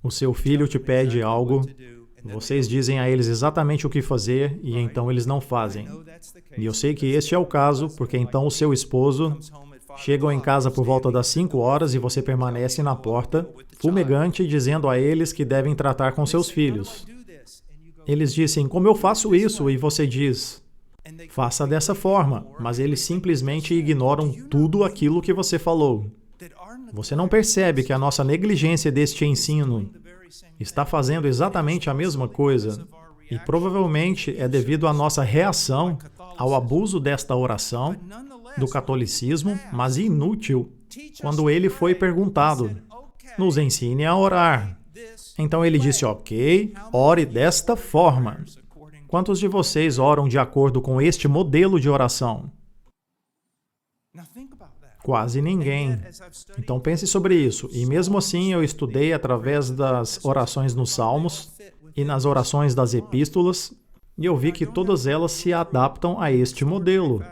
O seu filho te pede algo, vocês dizem a eles exatamente o que fazer e então eles não fazem. E eu sei que este é o caso, porque então o seu esposo chega em casa por volta das 5 horas e você permanece na porta, fumegante, dizendo a eles que devem tratar com seus filhos. Eles dizem, como eu faço isso? E você diz, faça dessa forma, mas eles simplesmente ignoram tudo aquilo que você falou. Você não percebe que a nossa negligência deste ensino está fazendo exatamente a mesma coisa, e provavelmente é devido à nossa reação ao abuso desta oração, do catolicismo, mas inútil, quando ele foi perguntado, nos ensine a orar. Então ele disse, ok, ore desta forma. Quantos de vocês oram de acordo com este modelo de oração? Quase ninguém. Então pense sobre isso. E mesmo assim eu estudei através das orações nos Salmos e nas orações das epístolas, e eu vi que todas elas se adaptam a este modelo.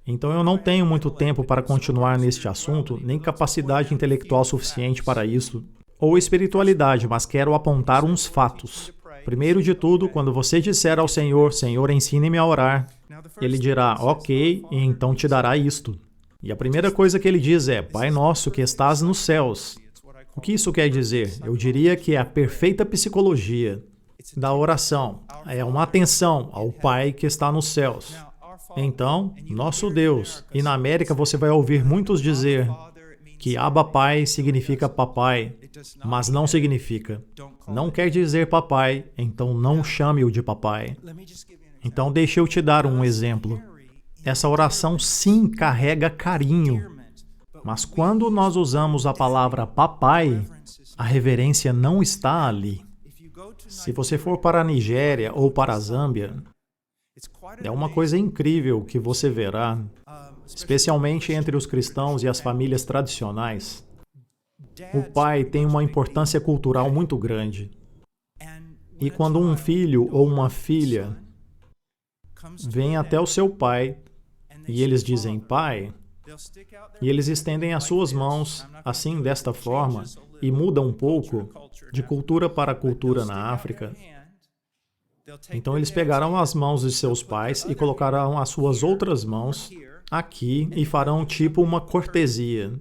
Então eu não tenho muito tempo para continuar neste assunto, nem capacidade intelectual suficiente para isso, ou espiritualidade, mas quero apontar uns fatos. Primeiro de tudo, quando você disser ao Senhor, Senhor, ensine-me a orar, Ele dirá, ok, e então te dará isto. E a primeira coisa que Ele diz é, Pai nosso que estás nos céus. O que isso quer dizer? Eu diria que é a perfeita psicologia da oração. É uma atenção ao Pai que está nos céus. Então, nosso Deus. E na América você vai ouvir muitos dizer que Abba Pai significa papai, mas não significa. Não quer dizer papai, então não chame-o de papai. Então deixa eu te dar um exemplo. Essa oração sim carrega carinho, mas quando nós usamos a palavra papai, a reverência não está ali. Se você for para a Nigéria ou para a Zâmbia, é uma coisa incrível que você verá, especialmente entre os cristãos e as famílias tradicionais. O pai tem uma importância cultural muito grande. E quando um filho ou uma filha vem até o seu pai e eles dizem, pai, e eles estendem as suas mãos assim, desta forma, e mudam um pouco de cultura para cultura na África. Então eles pegarão as mãos de seus pais e colocarão as suas outras mãos aqui e farão tipo uma cortesia,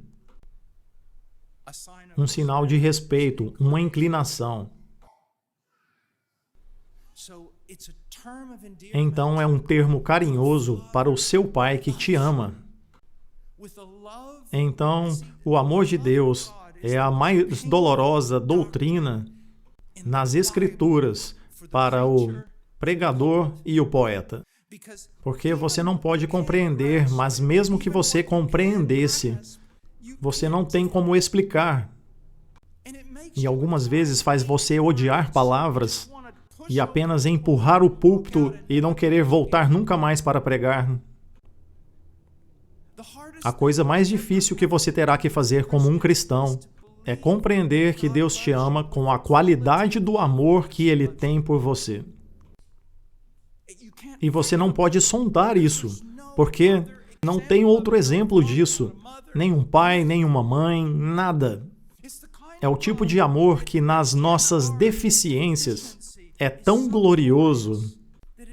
um sinal de respeito, uma inclinação. Então é um termo carinhoso para o seu pai que te ama. Então, o amor de Deus é a mais dolorosa doutrina nas Escrituras para o pregador e o poeta. Porque você não pode compreender, mas mesmo que você compreendesse, você não tem como explicar. E algumas vezes faz você odiar palavras e apenas empurrar o púlpito e não querer voltar nunca mais para pregar. A coisa mais difícil que você terá que fazer como um cristão é compreender que Deus te ama com a qualidade do amor que Ele tem por você. E você não pode sondar isso, porque não tem outro exemplo disso. Nem um pai, nem uma mãe, nada. É o tipo de amor que nas nossas deficiências é tão glorioso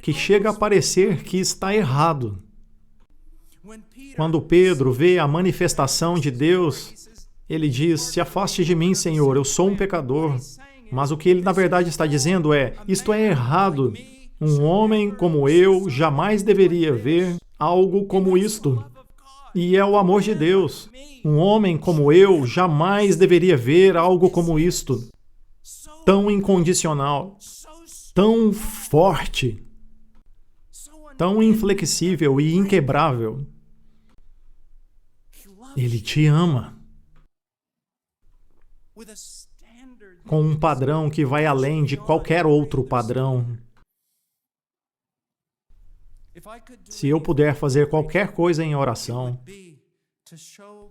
que chega a parecer que está errado. Quando Pedro vê a manifestação de Deus, ele diz, se afaste de mim, Senhor, eu sou um pecador. Mas o que ele na verdade está dizendo é, isto é errado. Um homem como eu jamais deveria ver algo como isto. E é o amor de Deus. Um homem como eu jamais deveria ver algo como isto. Tão incondicional, tão forte, tão inflexível e inquebrável. Ele te ama. Com um padrão que vai além de qualquer outro padrão. Se eu puder fazer qualquer coisa em oração,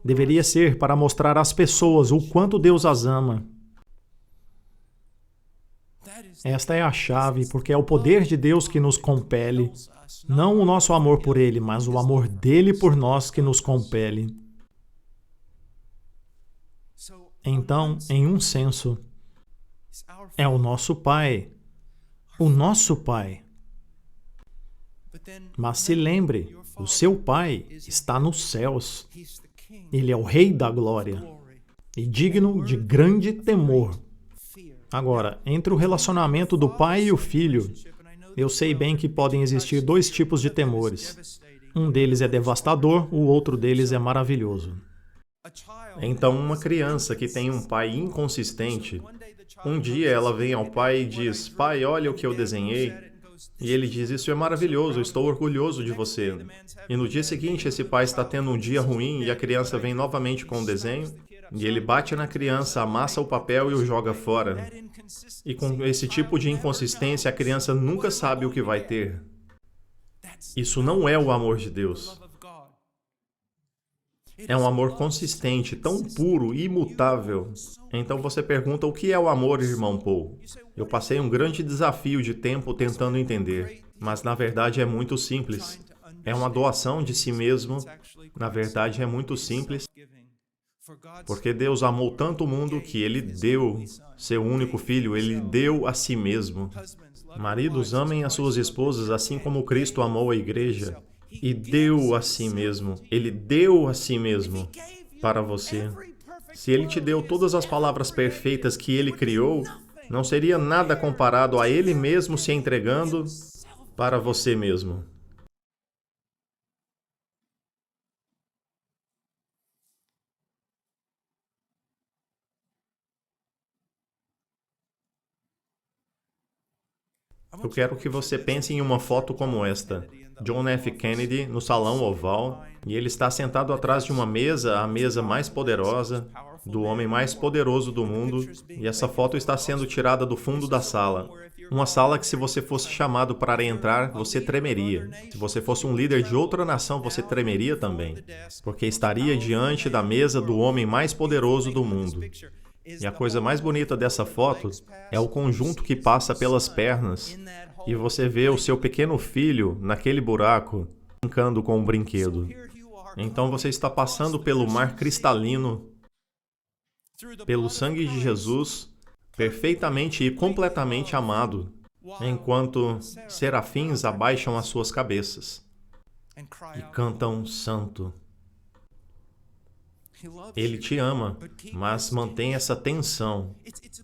deveria ser para mostrar às pessoas o quanto Deus as ama. Esta é a chave, porque é o poder de Deus que nos compele. Não o nosso amor por Ele, mas o amor dele por nós que nos compele. Então, em um senso, é o nosso Pai. O nosso Pai. Mas se lembre, o seu Pai está nos céus. Ele é o Rei da glória e digno de grande temor. Agora, entre o relacionamento do pai e o filho, eu sei bem que podem existir dois tipos de temores. Um deles é devastador, o outro deles é maravilhoso. Então, uma criança que tem um pai inconsistente, um dia ela vem ao pai e diz: "Pai, olha o que eu desenhei." E ele diz: "Isso é maravilhoso, estou orgulhoso de você." E no dia seguinte, esse pai está tendo um dia ruim e a criança vem novamente com o desenho, e ele bate na criança, amassa o papel e o joga fora. E com esse tipo de inconsistência, a criança nunca sabe o que vai ter. Isso não é o amor de Deus. É um amor consistente, tão puro e imutável. Então você pergunta: o que é o amor, irmão Paul? Eu passei um grande desafio de tempo tentando entender, mas na verdade é muito simples. É uma doação de si mesmo. Na verdade é muito simples, porque Deus amou tanto o mundo que Ele deu seu único filho, Ele deu a si mesmo. Maridos, amem as suas esposas assim como Cristo amou a igreja e deu a si mesmo. Ele deu a si mesmo para você. Se Ele te deu todas as palavras perfeitas que Ele criou, não seria nada comparado a Ele mesmo se entregando para você mesmo. Eu quero que você pense em uma foto como esta. John F. Kennedy no Salão Oval, e ele está sentado atrás de uma mesa, a mesa mais poderosa, do homem mais poderoso do mundo, e essa foto está sendo tirada do fundo da sala. Uma sala que, se você fosse chamado para entrar, você tremeria. Se você fosse um líder de outra nação, você tremeria também, porque estaria diante da mesa do homem mais poderoso do mundo. E a coisa mais bonita dessa foto é o conjunto que passa pelas pernas, e você vê o seu pequeno filho naquele buraco, brincando com um brinquedo. Então você está passando pelo mar cristalino, pelo sangue de Jesus, perfeitamente e completamente amado, enquanto serafins abaixam as suas cabeças e cantam santo. Ele te ama, mas mantém essa tensão.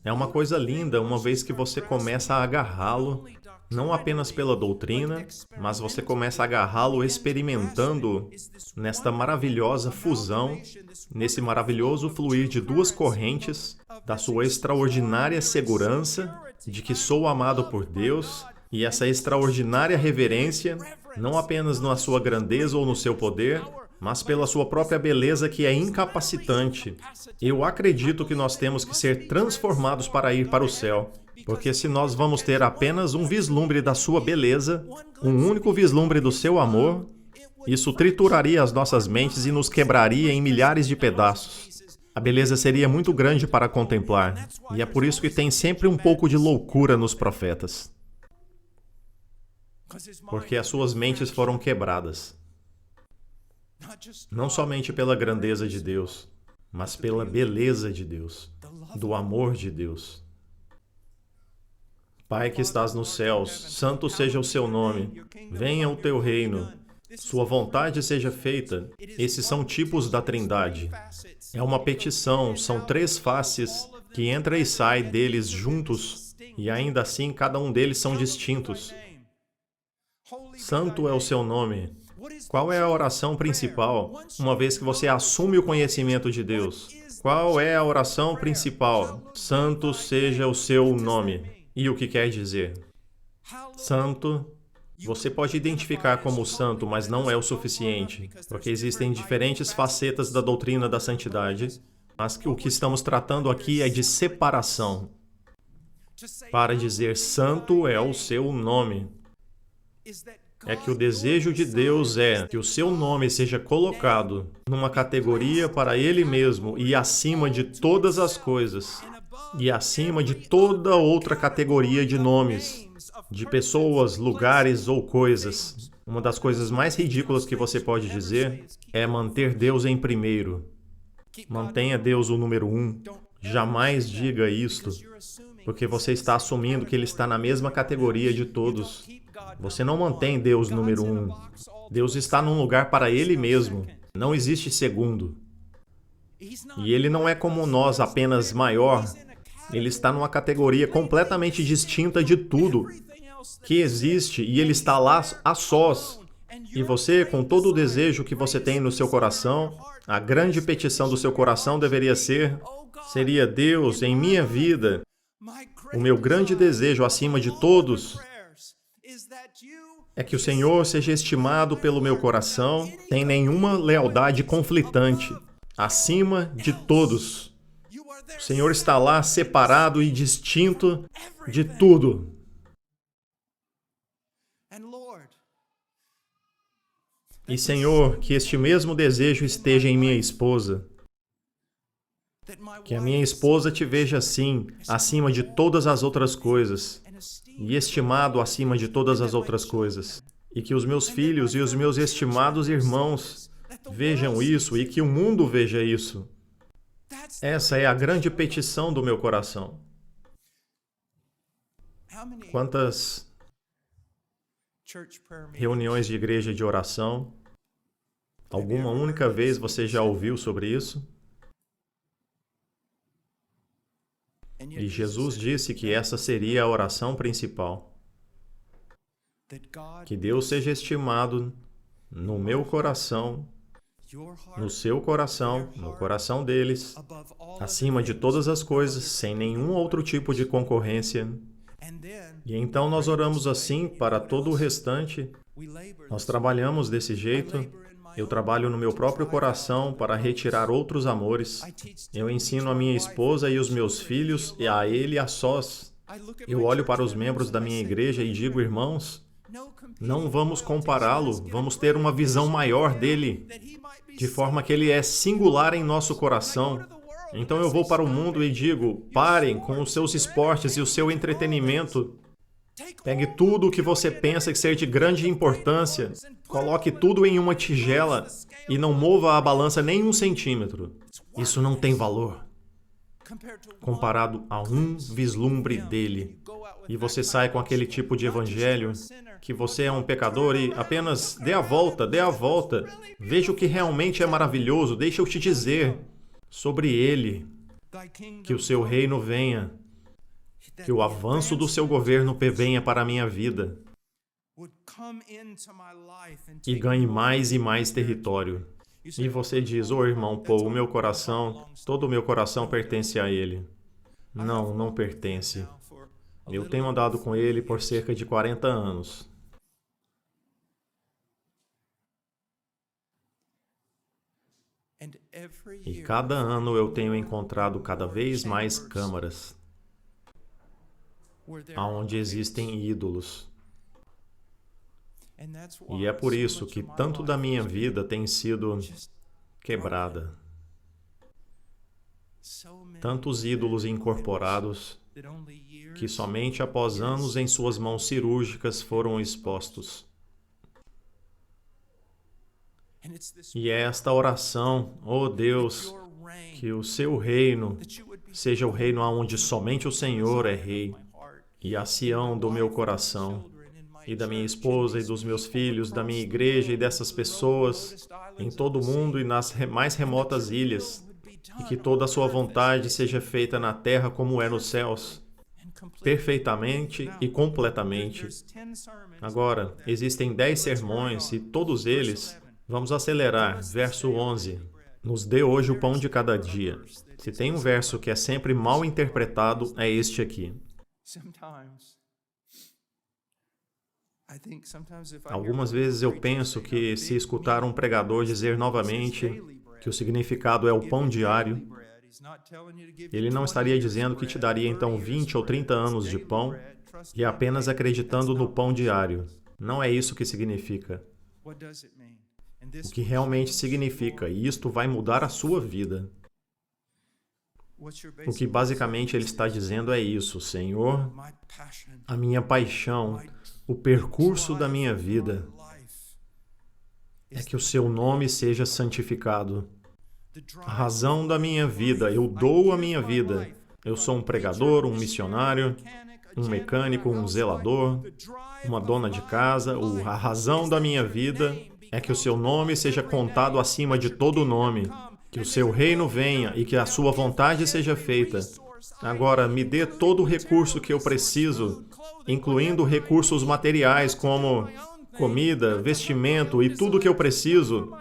É uma coisa linda uma vez que você começa a agarrá-lo, não apenas pela doutrina, mas você começa a agarrá-lo experimentando nesta maravilhosa fusão, nesse maravilhoso fluir de duas correntes, da sua extraordinária segurança de que sou amado por Deus e essa extraordinária reverência, não apenas na sua grandeza ou no seu poder, mas pela sua própria beleza que é incapacitante. Eu acredito que nós temos que ser transformados para ir para o céu, porque se nós vamos ter apenas um vislumbre da sua beleza, um único vislumbre do seu amor, isso trituraria as nossas mentes e nos quebraria em milhares de pedaços. A beleza seria muito grande para contemplar, e é por isso que tem sempre um pouco de loucura nos profetas, porque as suas mentes foram quebradas. Não somente pela grandeza de Deus, mas pela beleza de Deus, do amor de Deus. Pai que estás nos céus, santo seja o seu nome, venha o teu reino, sua vontade seja feita. Esses são tipos da Trindade. É uma petição, são três faces que entra e sai deles juntos, e ainda assim cada um deles são distintos. Santo é o seu nome. Qual é a oração principal, uma vez que você assume o conhecimento de Deus? Qual é a oração principal? Santo seja o seu nome. E o que quer dizer? Santo, você pode identificar como santo, mas não é o suficiente, porque existem diferentes facetas da doutrina da santidade, mas o que estamos tratando aqui é de separação. Para dizer santo é o seu nome, é que o desejo de Deus é que o seu nome seja colocado numa categoria para Ele mesmo e acima de todas as coisas. e acima de toda outra categoria de nomes, de pessoas, lugares ou coisas. Uma das coisas mais ridículas que você pode dizer é manter Deus em primeiro. Mantenha Deus o número 1. Jamais diga isto, porque você está assumindo que Ele está na mesma categoria de todos. Você não mantém Deus número 1. Deus está num lugar para Ele mesmo. Não existe segundo. E Ele não é como nós, apenas maior. Ele está numa categoria completamente distinta de tudo que existe, e Ele está lá a sós. E você, com todo o desejo que você tem no seu coração, a grande petição do seu coração seria: Deus, em minha vida, o meu grande desejo acima de todos é que o Senhor seja estimado pelo meu coração sem nenhuma lealdade conflitante, acima de todos. O Senhor está lá separado e distinto de tudo. E, Senhor, que este mesmo desejo esteja em minha esposa. Que a minha esposa te veja assim, acima de todas as outras coisas, e estimado acima de todas as outras coisas. E que os meus filhos e os meus estimados irmãos vejam isso e que o mundo veja isso. Essa é a grande petição do meu coração. Quantas reuniões de igreja de oração, alguma única vez você já ouviu sobre isso? E Jesus disse que essa seria a oração principal. Que Deus seja estimado no meu coração, no seu coração, no coração deles, acima de todas as coisas, sem nenhum outro tipo de concorrência. E então nós oramos assim para todo o restante. Nós trabalhamos desse jeito. Eu trabalho no meu próprio coração para retirar outros amores. Eu ensino a minha esposa e os meus filhos e a Ele a sós. Eu olho para os membros da minha igreja e digo: irmãos, não vamos compará-lo, vamos ter uma visão maior dele, de forma que ele é singular em nosso coração. Então eu vou para o mundo e digo: parem com os seus esportes e o seu entretenimento. Pegue tudo o que você pensa ser de grande importância, coloque tudo em uma tigela e não mova a balança nem 1 centímetro. Isso não tem valor comparado a um vislumbre dele. E você sai com aquele tipo de evangelho que você é um pecador e apenas dê a volta, veja o que realmente é maravilhoso, deixa eu te dizer sobre ele, que o seu reino venha, que o avanço do seu governo venha para a minha vida e ganhe mais e mais território. E você diz: ô irmão Paul, todo o meu coração pertence a ele. Não, não pertence. Eu tenho andado com ele por cerca de 40 anos. E cada ano eu tenho encontrado cada vez mais câmaras onde existem ídolos. E é por isso que tanto da minha vida tem sido quebrada. Tantos ídolos incorporados que somente após anos em suas mãos cirúrgicas foram expostos. E é esta oração: ó Deus, que o seu reino seja o reino onde somente o Senhor é rei, e a Sião do meu coração, e da minha esposa e dos meus filhos, da minha igreja e dessas pessoas em todo o mundo e nas mais remotas ilhas, e que toda a sua vontade seja feita na terra como é nos céus, perfeitamente e completamente. Agora, existem 10 sermões e todos eles, vamos acelerar, verso 11, nos dê hoje o pão de cada dia. Se tem um verso que é sempre mal interpretado, é este aqui. Algumas vezes eu penso que se escutar um pregador dizer novamente que o significado é o pão diário, ele não estaria dizendo que te daria então 20 ou 30 anos de pão e apenas acreditando no pão diário. Não é isso que significa. O que realmente significa, e isto vai mudar a sua vida, O que basicamente ele está dizendo é isso: Senhor, a minha paixão, o percurso da minha vida é que o seu nome seja santificado. A razão da minha vida, eu dou a minha vida. Eu sou um pregador, um missionário, um mecânico, um zelador, uma dona de casa. A razão da minha vida é que o seu nome seja contado acima de todo nome, que o seu reino venha e que a sua vontade seja feita. Agora, me dê todo o recurso que eu preciso, incluindo recursos materiais como comida, vestimento e tudo que eu preciso,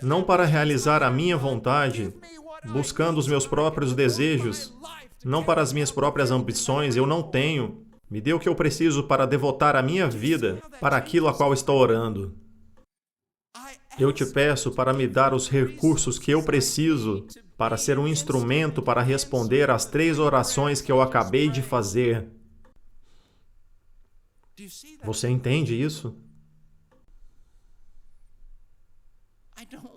não para realizar a minha vontade, buscando os meus próprios desejos, não para as minhas próprias ambições, eu não tenho. Me dê o que eu preciso para devotar a minha vida para aquilo a qual estou orando. Eu te peço para me dar os recursos que eu preciso para ser um instrumento para responder às 3 orações que eu acabei de fazer. Você entende isso?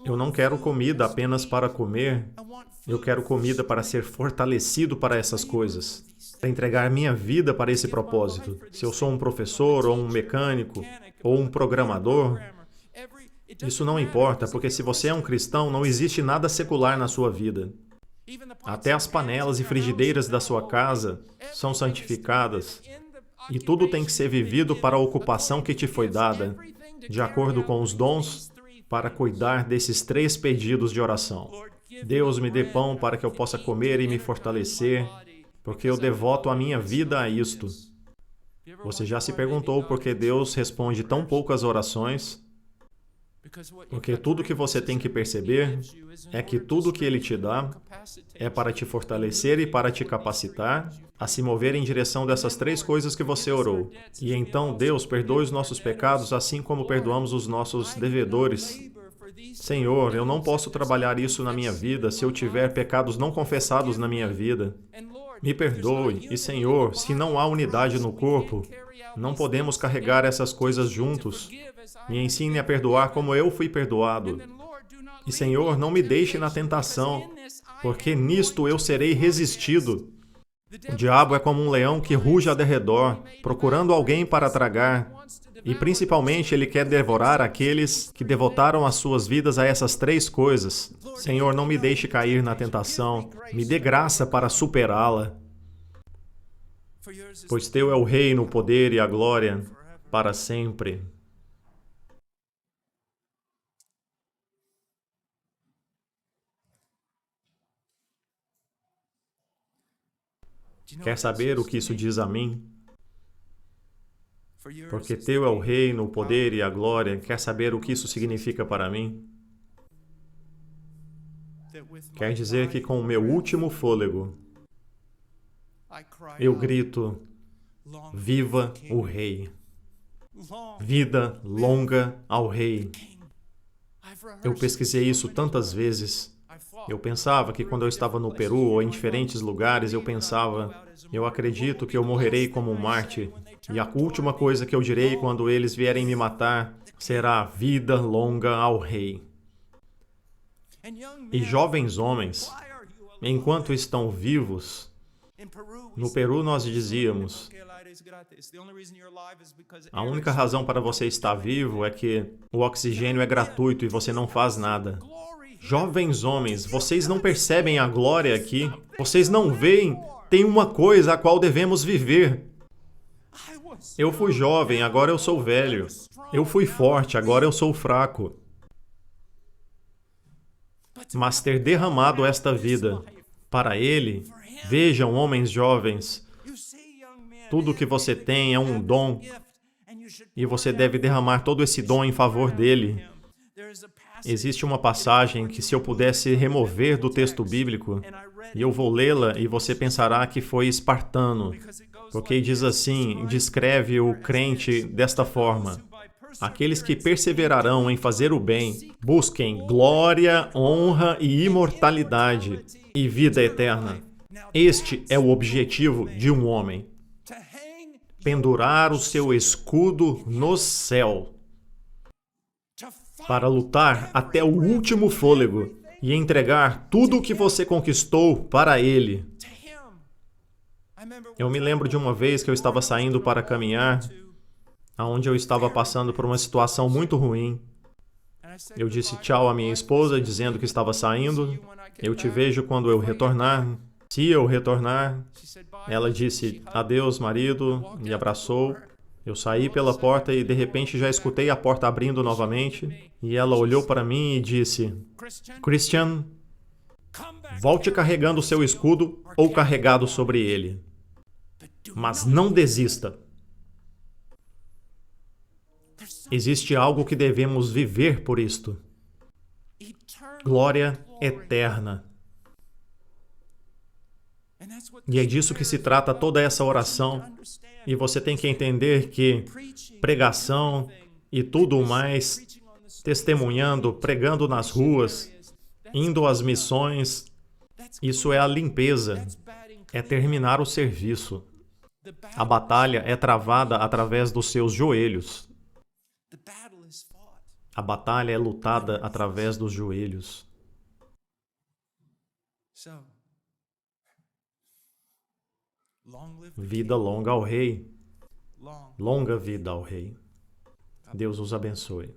Eu não quero comida apenas para comer. Eu quero comida para ser fortalecido para essas coisas, para entregar minha vida para esse propósito. Se eu sou um professor, ou um mecânico, ou um programador, isso não importa, porque se você é um cristão, não existe nada secular na sua vida. Até as panelas e frigideiras da sua casa são santificadas. E tudo tem que ser vivido para a ocupação que te foi dada, de acordo com os dons, para cuidar desses 3 pedidos de oração. Deus, me dê pão para que eu possa comer e me fortalecer, porque eu devoto a minha vida a isto. Você já se perguntou por que Deus responde tão poucas orações? Porque tudo que você tem que perceber é que tudo que Ele te dá é para te fortalecer e para te capacitar a se mover em direção dessas 3 coisas que você orou. E então, Deus, perdoe os nossos pecados assim como perdoamos os nossos devedores. Senhor, eu não posso trabalhar isso na minha vida se eu tiver pecados não confessados na minha vida. Me perdoe. E, Senhor, se não há unidade no corpo, não podemos carregar essas coisas juntos. Me ensine a perdoar como eu fui perdoado. E, Senhor, não me deixe na tentação, porque nisto eu serei resistido. O diabo é como um leão que ruge ao derredor, procurando alguém para tragar. E, principalmente, ele quer devorar aqueles que devotaram as suas vidas a essas 3 coisas. Senhor, não me deixe cair na tentação. Me dê graça para superá-la. Pois Teu é o reino, o poder e a glória para sempre. Quer saber o que isso diz a mim? Porque Teu é o reino, o poder e a glória. Quer saber o que isso significa para mim? Quer dizer que com o meu último fôlego, eu grito, viva o Rei! Vida longa ao Rei! Eu pesquisei isso tantas vezes. Eu pensava que quando eu estava no Peru ou em diferentes lugares, eu acredito que eu morrerei como um mártir. E a última coisa que eu direi quando eles vierem me matar será vida longa ao Rei. E jovens homens, enquanto estão vivos, no Peru nós dizíamos, a única razão para você estar vivo é que o oxigênio é gratuito e você não faz nada. Jovens homens, vocês não percebem a glória aqui? Vocês não veem? Tem uma coisa a qual devemos viver. Eu fui jovem, agora eu sou velho. Eu fui forte, agora eu sou fraco. Mas ter derramado esta vida para Ele, vejam, homens jovens, tudo o que você tem é um dom e você deve derramar todo esse dom em favor dele. Existe uma passagem que, se eu pudesse remover do texto bíblico, e eu vou lê-la e você pensará que foi espartano, porque diz assim, descreve o crente desta forma: aqueles que perseverarão em fazer o bem, busquem glória, honra e imortalidade e vida eterna. Este é o objetivo de um homem. Pendurar o seu escudo no céu, para lutar até o último fôlego e entregar tudo o que você conquistou para Ele. Eu me lembro de uma vez que eu estava saindo para caminhar, onde eu estava passando por uma situação muito ruim. Eu disse tchau à minha esposa, dizendo que estava saindo. Eu te vejo quando eu retornar. Se eu retornar, ela disse adeus, marido, me abraçou. Eu saí pela porta e de repente já escutei a porta abrindo novamente. E ela olhou para mim e disse: Christian, volte carregando seu escudo ou carregado sobre ele. Mas não desista. Existe algo que devemos viver por isto. Glória eterna. E é disso que se trata toda essa oração. E você tem que entender que pregação e tudo mais, testemunhando, pregando nas ruas, indo às missões, isso é a limpeza, é terminar o serviço. A batalha é travada através dos seus joelhos. A batalha é lutada através dos joelhos. Vida longa ao Rei. Longa vida ao Rei. Deus os abençoe.